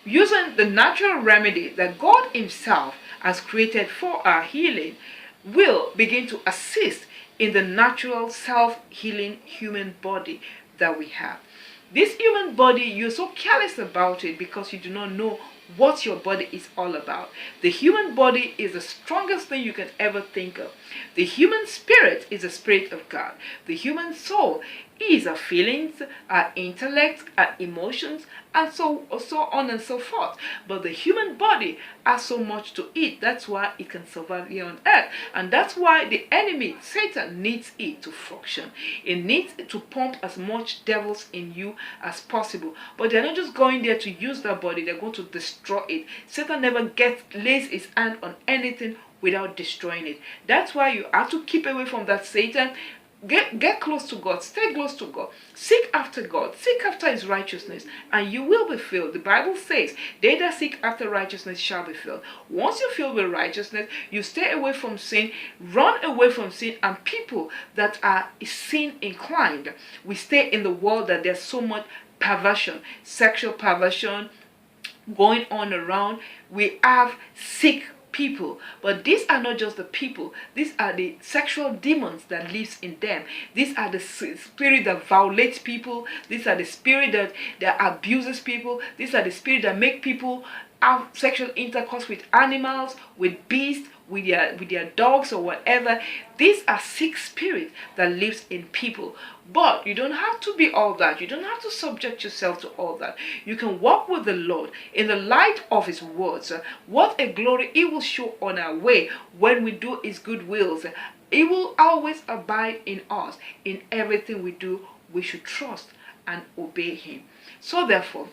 using the natural remedy that God himself has created for our healing will begin to assist in the natural self-healing human body that we have. This human body, you're so careless about it because you do not know what your body is all about. The human body is the strongest thing you can ever think of. The human spirit is the spirit of God. The human soul is our feelings, our intellect, our emotions, and so on and so forth. But the human body has so much to eat. That's why it can survive here on earth. And that's why the enemy, Satan, needs it to function. It needs to pump as much devils in you as possible. But they're not just going there to use that body. They're going to destroy it. Satan never lays his hand on anything without destroying it. That's why you have to keep away from that Satan. Get close to God. Stay close to God. Seek after God. Seek after his righteousness, and you will be filled. The Bible says, they that seek after righteousness shall be filled. Once you're filled with righteousness, you stay away from sin, run away from sin, and people that are sin inclined. We stay in the world that there's so much perversion, sexual perversion going on around. We have sick people, but these are not just the people. These are the sexual demons that lives in them. These are the spirit that violates people. These are the spirit that abuses people. These are the spirit that make people have sexual intercourse with animals, with beasts, with their dogs or whatever. These are sick spirits that lives in people. But you don't have to be all that. You don't have to subject yourself to all that. You can walk with the Lord in the light of his words. What a glory he will show on our way when we do his good wills. He will always abide in us. In everything we do, we should trust and obey him. So therefore,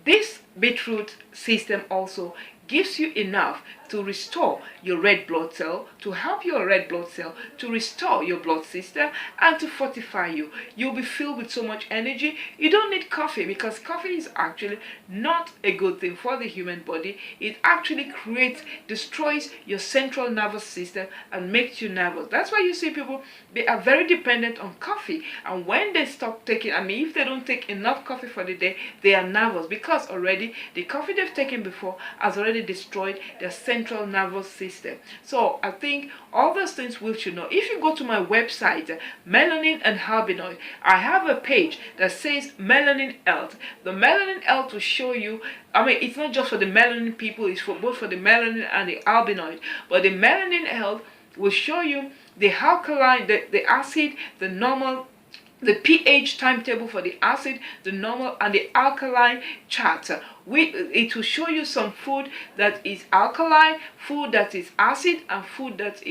this beetroot system also gives you enough to restore your red blood cell, to help your red blood cell to restore your blood system and to fortify you. You'll be filled with so much energy. You don't need coffee, because coffee is actually not a good thing for the human body. It actually destroys your central nervous system and makes you nervous. That's why you see people, they are very dependent on coffee, and when they stop taking, if they don't take enough coffee for the day, they are nervous, because already the coffee they've taken before has already destroyed their central nervous system. So I think all those things we should know. If you go to my website, Melanin and Albinoid, I have a page that says Melanin Health. The Melanin Health will show you, it's not just for the melanin people, it's for both for the melanin and the albinoid. But the Melanin Health will show you the alkaline, the acid, the normal, the pH timetable for the acid, the normal, and the alkaline chart. It will show you some food that is alkaline, food that is acid, and food that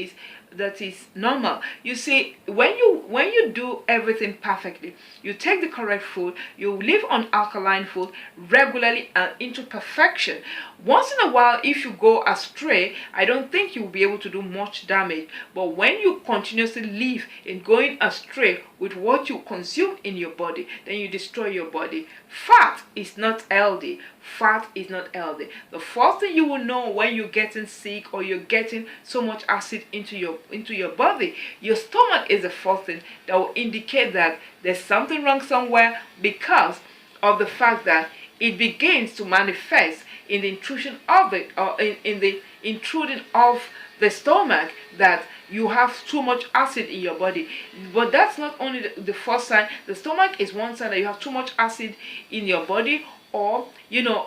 is normal. You see, when you do everything perfectly, you take the correct food, you live on alkaline food regularly and into perfection. Once in a while, if you go astray, I don't think you will be able to do much damage. But when you continuously live in going astray with what you consume in your body, then you destroy your body. Fat is not healthy. Fat is not healthy. The first thing you will know when you're getting sick or you're getting so much acid into your body, your stomach is the first thing that will indicate that there's something wrong somewhere, because of the fact that it begins to manifest in the intrusion of in the intruding of the stomach, that you have too much acid in your body. But that's not only the first sign. The stomach is one sign that you have too much acid in your body, or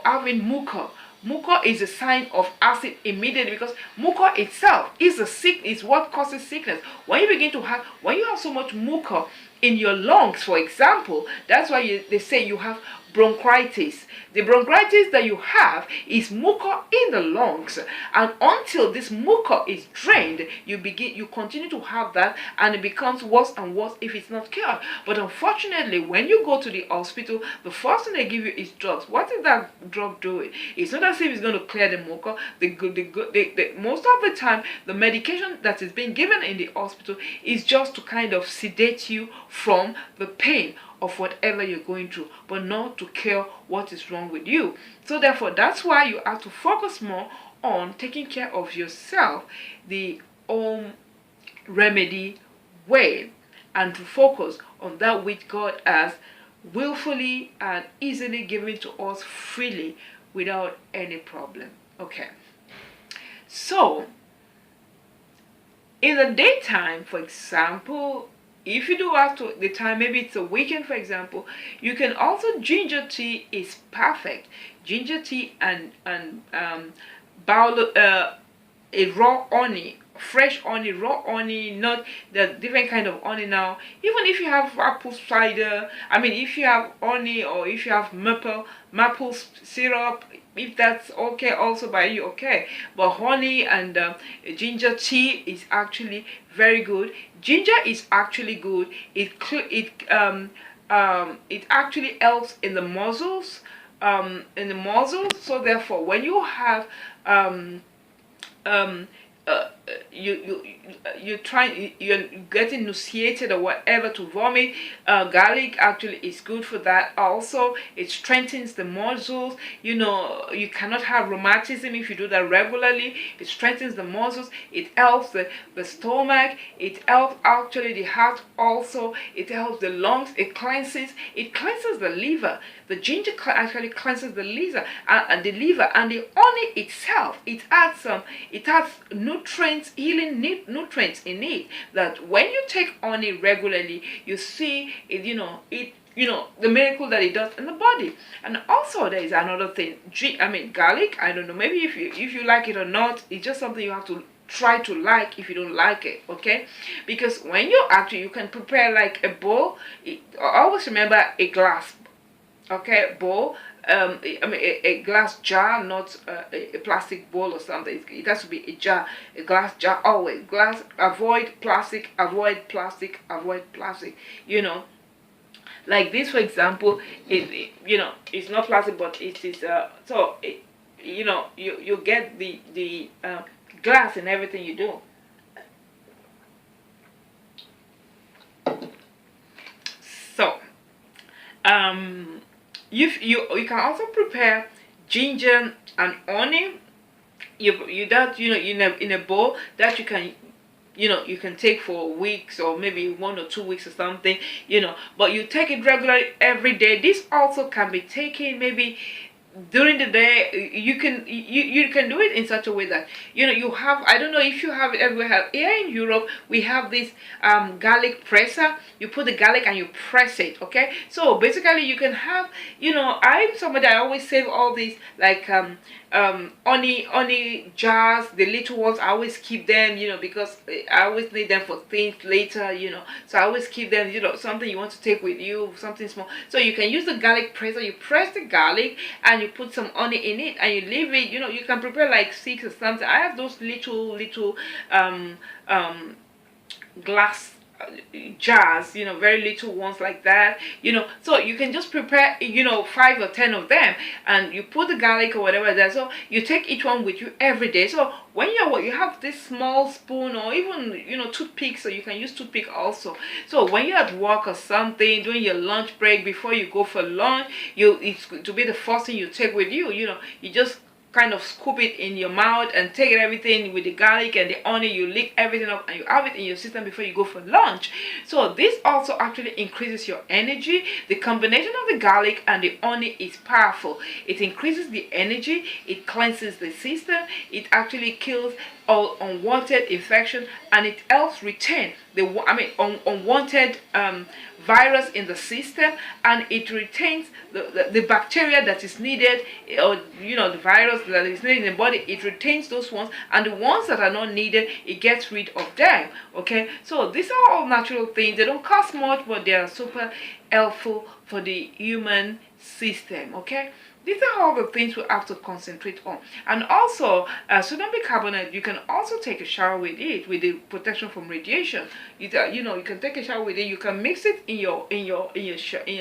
having mucor. Mucor is a sign of acid immediately, because mucor itself is what causes sickness. When you have so much mucor in your lungs, for example, that's why they say you have bronchitis. The bronchitis that you have is mucor in the lungs, and until this mucor is drained, you continue to have that, and it becomes worse and worse if it's not cured. But unfortunately, when you go to the hospital, the first thing they give you is drugs. What is that drug doing? It's not as if it's going to clear the mucor. Most of the time, the medication that is being given in the hospital is just to kind of sedate you from the pain of whatever you're going through, but not to cure what is wrong with you. So therefore, that's why you have to focus more on taking care of yourself the home remedy way, and to focus on that which God has willfully and easily given to us freely without any problem. Okay, so in the daytime, for example, if you do have to the time, maybe it's a weekend, for example, you can also, ginger tea is perfect. Ginger tea and a raw honey, fresh honey, raw honey, not the different kind of honey now. Even if you have apple cider, if you have honey, or if you have maple syrup, if that's okay also by you, okay. But honey and ginger tea is actually very good. Ginger is actually good. It actually helps in the muscles, So therefore, when you have you're getting nauseated or whatever, to vomit, garlic actually is good for that also. It strengthens the muscles. You cannot have rheumatism if you do that regularly. It strengthens the muscles. It helps the stomach. It helps actually the heart also. It helps the lungs. It cleanses the liver. The ginger actually cleanses the liver, and the honey itself. It adds nutrients, healing nutrients in it, that when you take honey regularly, you see it, the miracle that it does in the body. And also there is another thing, garlic, I don't know, maybe if you like it or not, it's just something you have to try to like if you don't like it, okay? Because when you can prepare like a bowl. Always remember a glass, okay, bowl. A glass jar, not a plastic bowl or something. It has to be a jar, a glass jar. Always glass. Avoid plastic. Avoid plastic. Avoid plastic. Like this, for example. It's not plastic, but it is. You get the glass in everything you do. So, you can also prepare ginger and honey. In a bowl that you can take for weeks, or maybe 1 or 2 weeks or something. But you take it regularly every day. This also can be taken maybe during the day. You can do it in such a way that you have, I don't know if you have it everywhere. Here in Europe we have this garlic presser. You put the garlic and you press it, okay? So basically you can have, I'm somebody, I always save all these like honey jars, the little ones. I always keep them, because I always need them for things later, so I always keep them, something you want to take with you, something small. So you can use the garlic presser. You press the garlic and you put some honey in it, and you leave it. You can prepare like 6 or something. I have those little glass jars, very little ones like that, so you can just prepare 5 or 10 of them, and you put the garlic or whatever there. So you take each one with you every day. So when you have this small spoon, or even toothpick, so you can use toothpick also. So when you're at work or something, during your lunch break, before you go for lunch, it's to be the first thing you take with you. You just kind of scoop it in your mouth and take everything with the garlic and the honey. You lick everything up and you have it in your system before you go for lunch. So this also actually increases your energy. The combination of the garlic and the honey is powerful. It increases the energy. It cleanses the system. It actually kills all unwanted infection, and it helps retain the unwanted virus in the system, and it retains the bacteria that is needed, or the virus that is needed in the body. It retains those ones, and the ones that are not needed, it gets rid of them. Okay, so these are all natural things. They don't cost much, but they are super helpful for the human system. Okay, these are all the things we have to concentrate on. And also, sodium bicarbonate, you can also take a shower with it, with the protection from radiation. You can take a shower with it. You can mix it in your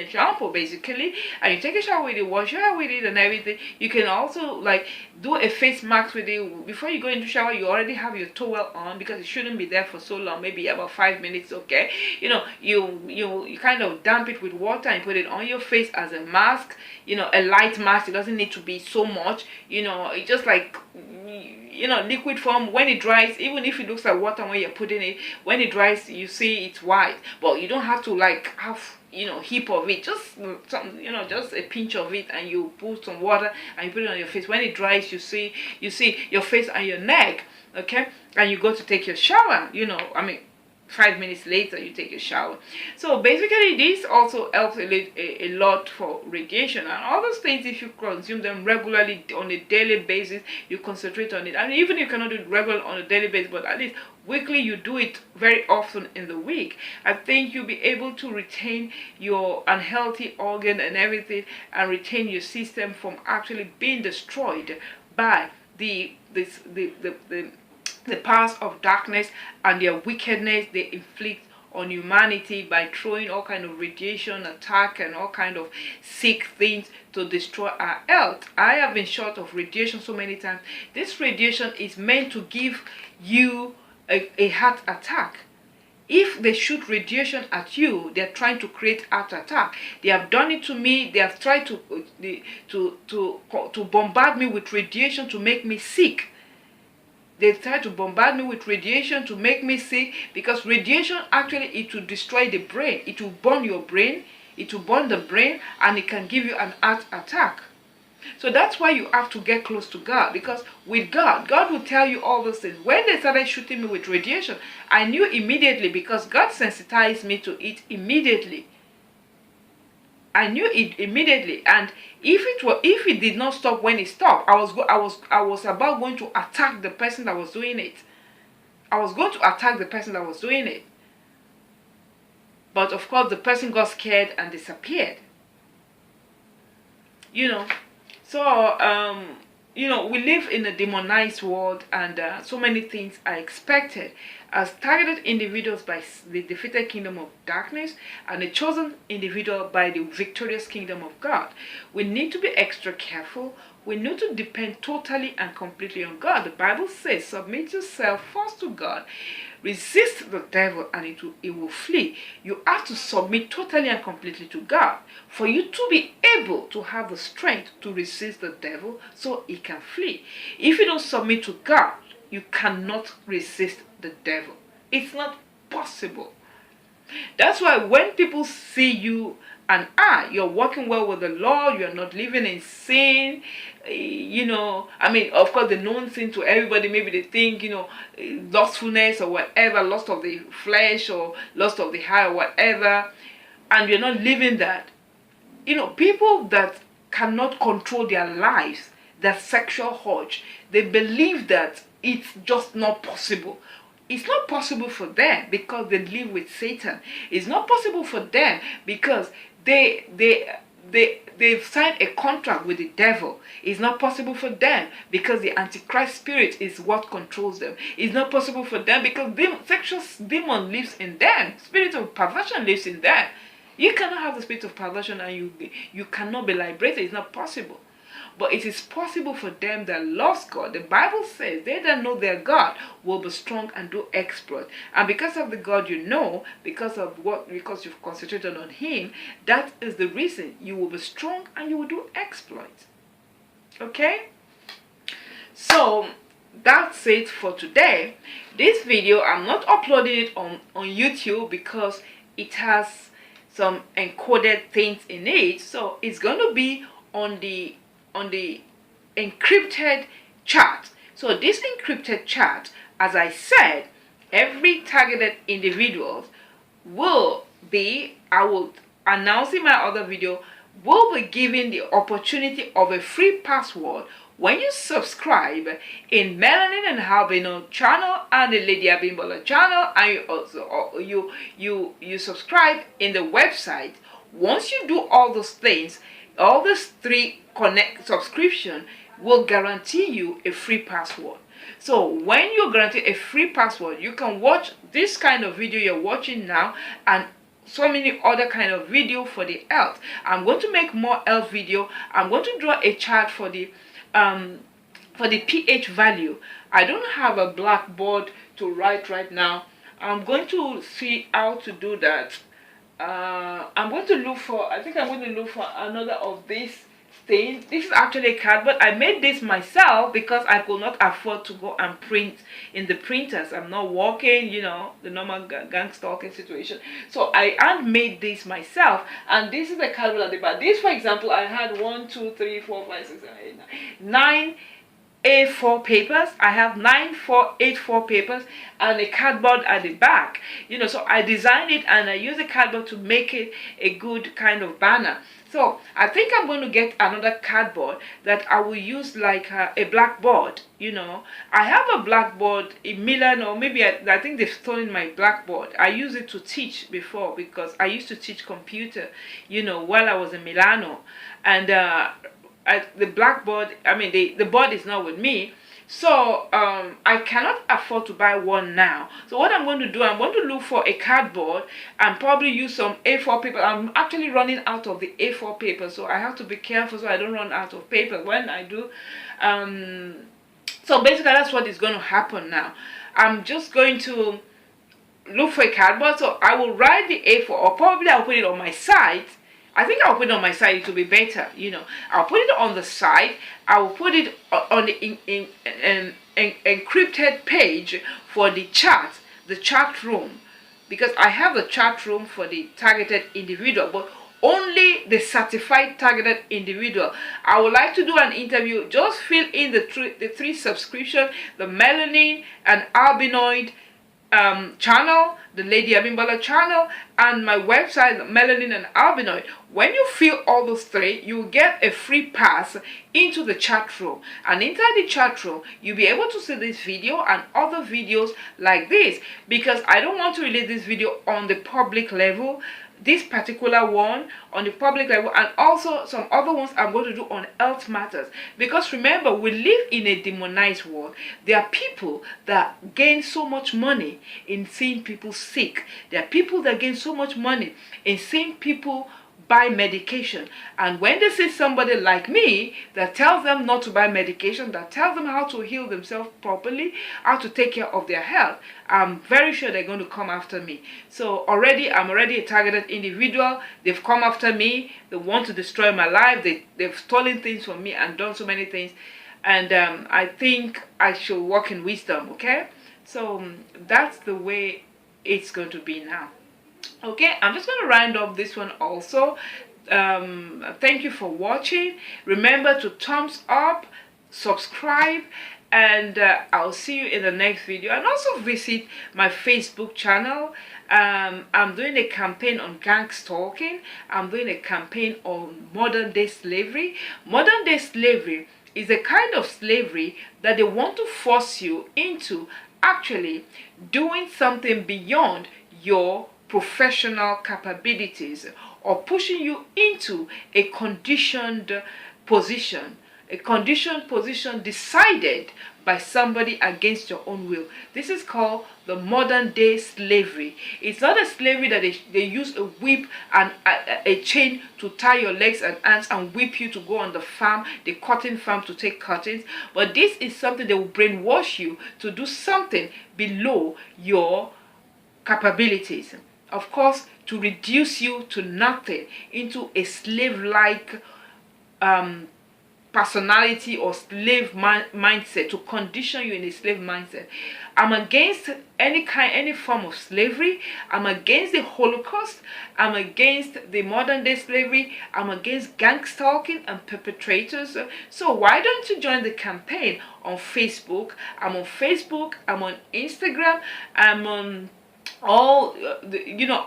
shampoo basically, and you take a shower with it, wash your hair with it, and everything. You can also like do a face mask with it. Before you go into shower, you already have your towel on, because it shouldn't be there for so long, maybe about 5 minutes. Okay, you kind of damp it with water and put it on your face as a mask. A light mask. It doesn't need to be so much. It's just like liquid form. When it dries, even if it looks like water when you're putting it, when it dries, you see it's white. But you don't have to like have heap of it. Just some, just a pinch of it, and you put some water and you put it on your face. When it dries, you see your face and your neck. Okay, and you go to take your shower. 5 minutes later you take a shower. So basically this also helps a lot for radiation and all those things. If you consume them regularly on a daily basis, you concentrate on it. And even if you cannot do it regularly on a daily basis, but at least weekly, you do it very often in the week, I think you'll be able to retain your unhealthy organ and everything, and retain your system from actually being destroyed by the powers of darkness and their wickedness they inflict on humanity by throwing all kind of radiation attack and all kind of sick things to destroy our health. I have been short of radiation so many times. This radiation is meant to give you a heart attack. If they shoot radiation at you, they're trying to create heart attack. They have done it to me. They have tried to bombard me with radiation to make me sick. They try to bombard me with radiation to make me sick, because radiation actually, it will destroy the brain. It will burn your brain. It will burn the brain, and it can give you an heart attack. So that's why you have to get close to God, because with God will tell you all those things. When they started shooting me with radiation, I knew immediately, because God sensitized me to it immediately. I knew it immediately, and if it did not stop when it stopped, I was about going to attack the person that was doing it. I was going to attack the person that was doing it. But of course, the person got scared and disappeared. So we live in a demonized world, and so many things are expected as targeted individuals by the defeated kingdom of darkness, and a chosen individual by the victorious kingdom of God. We need to be extra careful. We need to depend totally and completely on God. The Bible says, submit yourself first to God, resist the devil, and it will flee. You have to submit totally and completely to God for you to be able to have the strength to resist the devil so he can flee. If you don't submit to God, you cannot resist the devil. It's not possible. That's why when people see you and you're working well with the Lord, you're not living in sin, of course, the known sin to everybody, maybe they think, lustfulness or whatever, lust of the flesh or lust of the eye or whatever, and you're not living that. People that cannot control their lives, their sexual urge, they believe that it's just not possible. It's not possible for them because they live with Satan. It's not possible for them because they've signed a contract with the devil. It's not possible for them because the Antichrist spirit is what controls them. It's not possible for them because sexual demon lives in them. Spirit of perversion lives in them. You cannot have the spirit of perversion and you cannot be liberated. It's not possible. But it is possible for them that lost God. The Bible says they that know their God will be strong and do exploit. And because of the God you know, because you've concentrated on Him, that is the reason you will be strong and you will do exploit. Okay? So that's it for today. This video, I'm not uploading it on YouTube because it has some encoded things in it. So it's going to be on the encrypted chat. So this encrypted chat, as I said, every targeted individual will be, I will announce in my other video, will be given the opportunity of a free password when you subscribe in Melanin and Albinoid channel and the Lady Abimbola channel, and you also you subscribe in the website. Once you do all those things, all these 3 connect subscription will guarantee you a free password. So when you're guaranteed a free password, you can watch this kind of video you're watching now and so many other kind of video for the health. I'm going to make more health video. I'm going to draw a chart for the pH value. I don't have a blackboard to write right now. I'm going to see how to do that. I'm going to look for, I think I'm going to look for another of these things. This is actually a cardboard. I made this myself because I could not afford to go and print in the printers. I'm not working, you know, the normal gang stalking situation. So I handmade this myself, and this is the cardboard at the back. This, for example, I had 1, 2, 3, 4, 5, 6, 7, 8, 9 A4 papers. I have 9 A4 papers and a cardboard at the back. You know, so I designed it and I use the cardboard to make it a good kind of banner. So I think I'm going to get another cardboard that I will use like a blackboard. You know, I have a blackboard in Milan, or maybe I think they've stolen my blackboard. I used it to teach before because I used to teach computer, you know, while I was in Milano. And the blackboard, I mean, the board is not with me. So I cannot afford to buy one now. So what I'm going to do, I'm going to look for a cardboard and probably use some A4 paper. I'm actually running out of the A4 paper, so I have to be careful so I don't run out of paper when I do. So basically that's what is going to happen now. I'm just going to look for a cardboard. So I will write the A4, or probably I'll put it on my site. I think I'll put it on my site. It will be better, you know. I'll put it on the site. I will put it on the encrypted page for the chat room, because I have the chat room for the targeted individual, but only the certified targeted individual. I would like to do an interview. Just fill in the 3 subscription, the Melanin and Albinoid channel, the Lady Abimbola channel, and my website, Melanin and Albinoid. When you fill all those 3, you get a free pass into the chat room, and inside the chat room you'll be able to see this video and other videos like this, because I don't want to release this video on the public level, this particular one on the public level, and also some other ones I'm going to do on health matters. Because remember, we live in a demonized world. There are people that gain so much money in seeing people sick. There are people that gain so much money in seeing people buy medication, and when they see somebody like me that tells them not to buy medication, that tells them how to heal themselves properly, how to take care of their health, I'm very sure they're going to come after me. So I'm already a targeted individual. They've come after me. They want to destroy my life. They've stolen things from me and done so many things, and I think I should walk in wisdom. Okay, so that's the way it's going to be now. Okay, I'm just going to round up this one also. Thank you for watching. Remember to thumbs up, subscribe, and I'll see you in the next video. And also visit my Facebook channel. I'm doing a campaign on gang stalking. I'm doing a campaign on modern day slavery. Modern day slavery is a kind of slavery that they want to force you into actually doing something beyond your professional capabilities, or pushing you into a conditioned position decided by somebody against your own will. This is called the modern day slavery. It's not a slavery that they use a whip and a chain to tie your legs and hands and whip you to go on the farm, the cotton farm, to take cuttings. But this is something that will brainwash you to do something below your capabilities. Of course, to reduce you to nothing, into a slave-like personality or slave mindset, to condition you in a slave mindset. I'm against any form of slavery. I'm against the Holocaust. I'm against the modern day slavery. I'm against gang stalking and perpetrators. So why don't you join the campaign on Facebook? I'm on Facebook. I'm on Instagram. I'm on all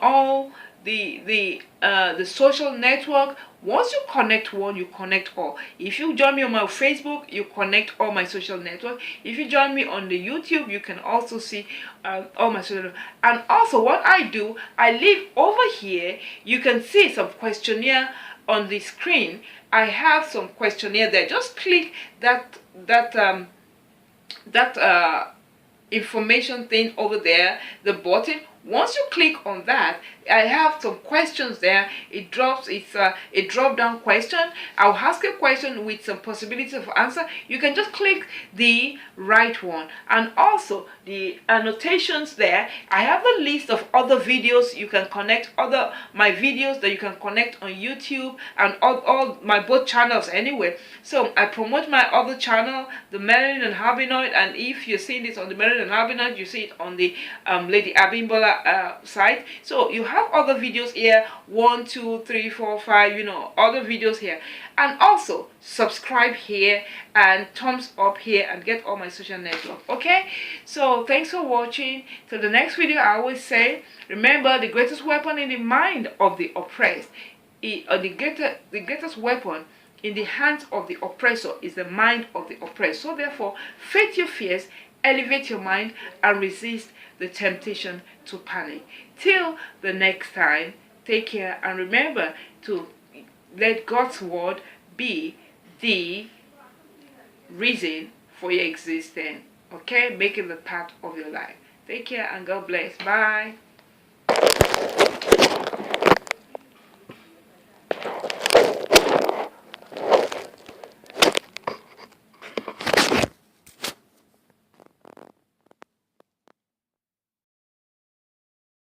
all the social network. Once you connect one, you connect all. If you join me on my Facebook, you connect all my social network. If you join me on the YouTube, you can also see all my social network. And also what I do, I leave over here, you can see some questionnaire on the screen. I have some questionnaire there. Just click that information thing over there, the button. Once you click on that, I have some questions there. It's a drop down question. I'll ask a question with some possibilities of answer. You can just click the right one. And also the annotations there, I have a list of other videos. You can connect my videos that you can connect on YouTube and all my both channels anyway. So I promote my other channel, the Melanin and Albinoid, and if you're seeing this on the Melanin and Albinoid, you see it on the Lady Abimbola site. So you have other videos here, 1 2 3 4 5, other videos here. And also subscribe here and thumbs up here and get all my social network. Okay, so thanks for watching. Till the next video, I always say, remember, the greatest weapon in the mind of the oppressed, the greatest weapon in the hands of the oppressor is the mind of the oppressed. So therefore, face your fears, elevate your mind, and resist the temptation to panic. Till the next time, take care, and remember to let God's word be the reason for your existence. Okay, make it the part of your life. Take care and God bless. Bye.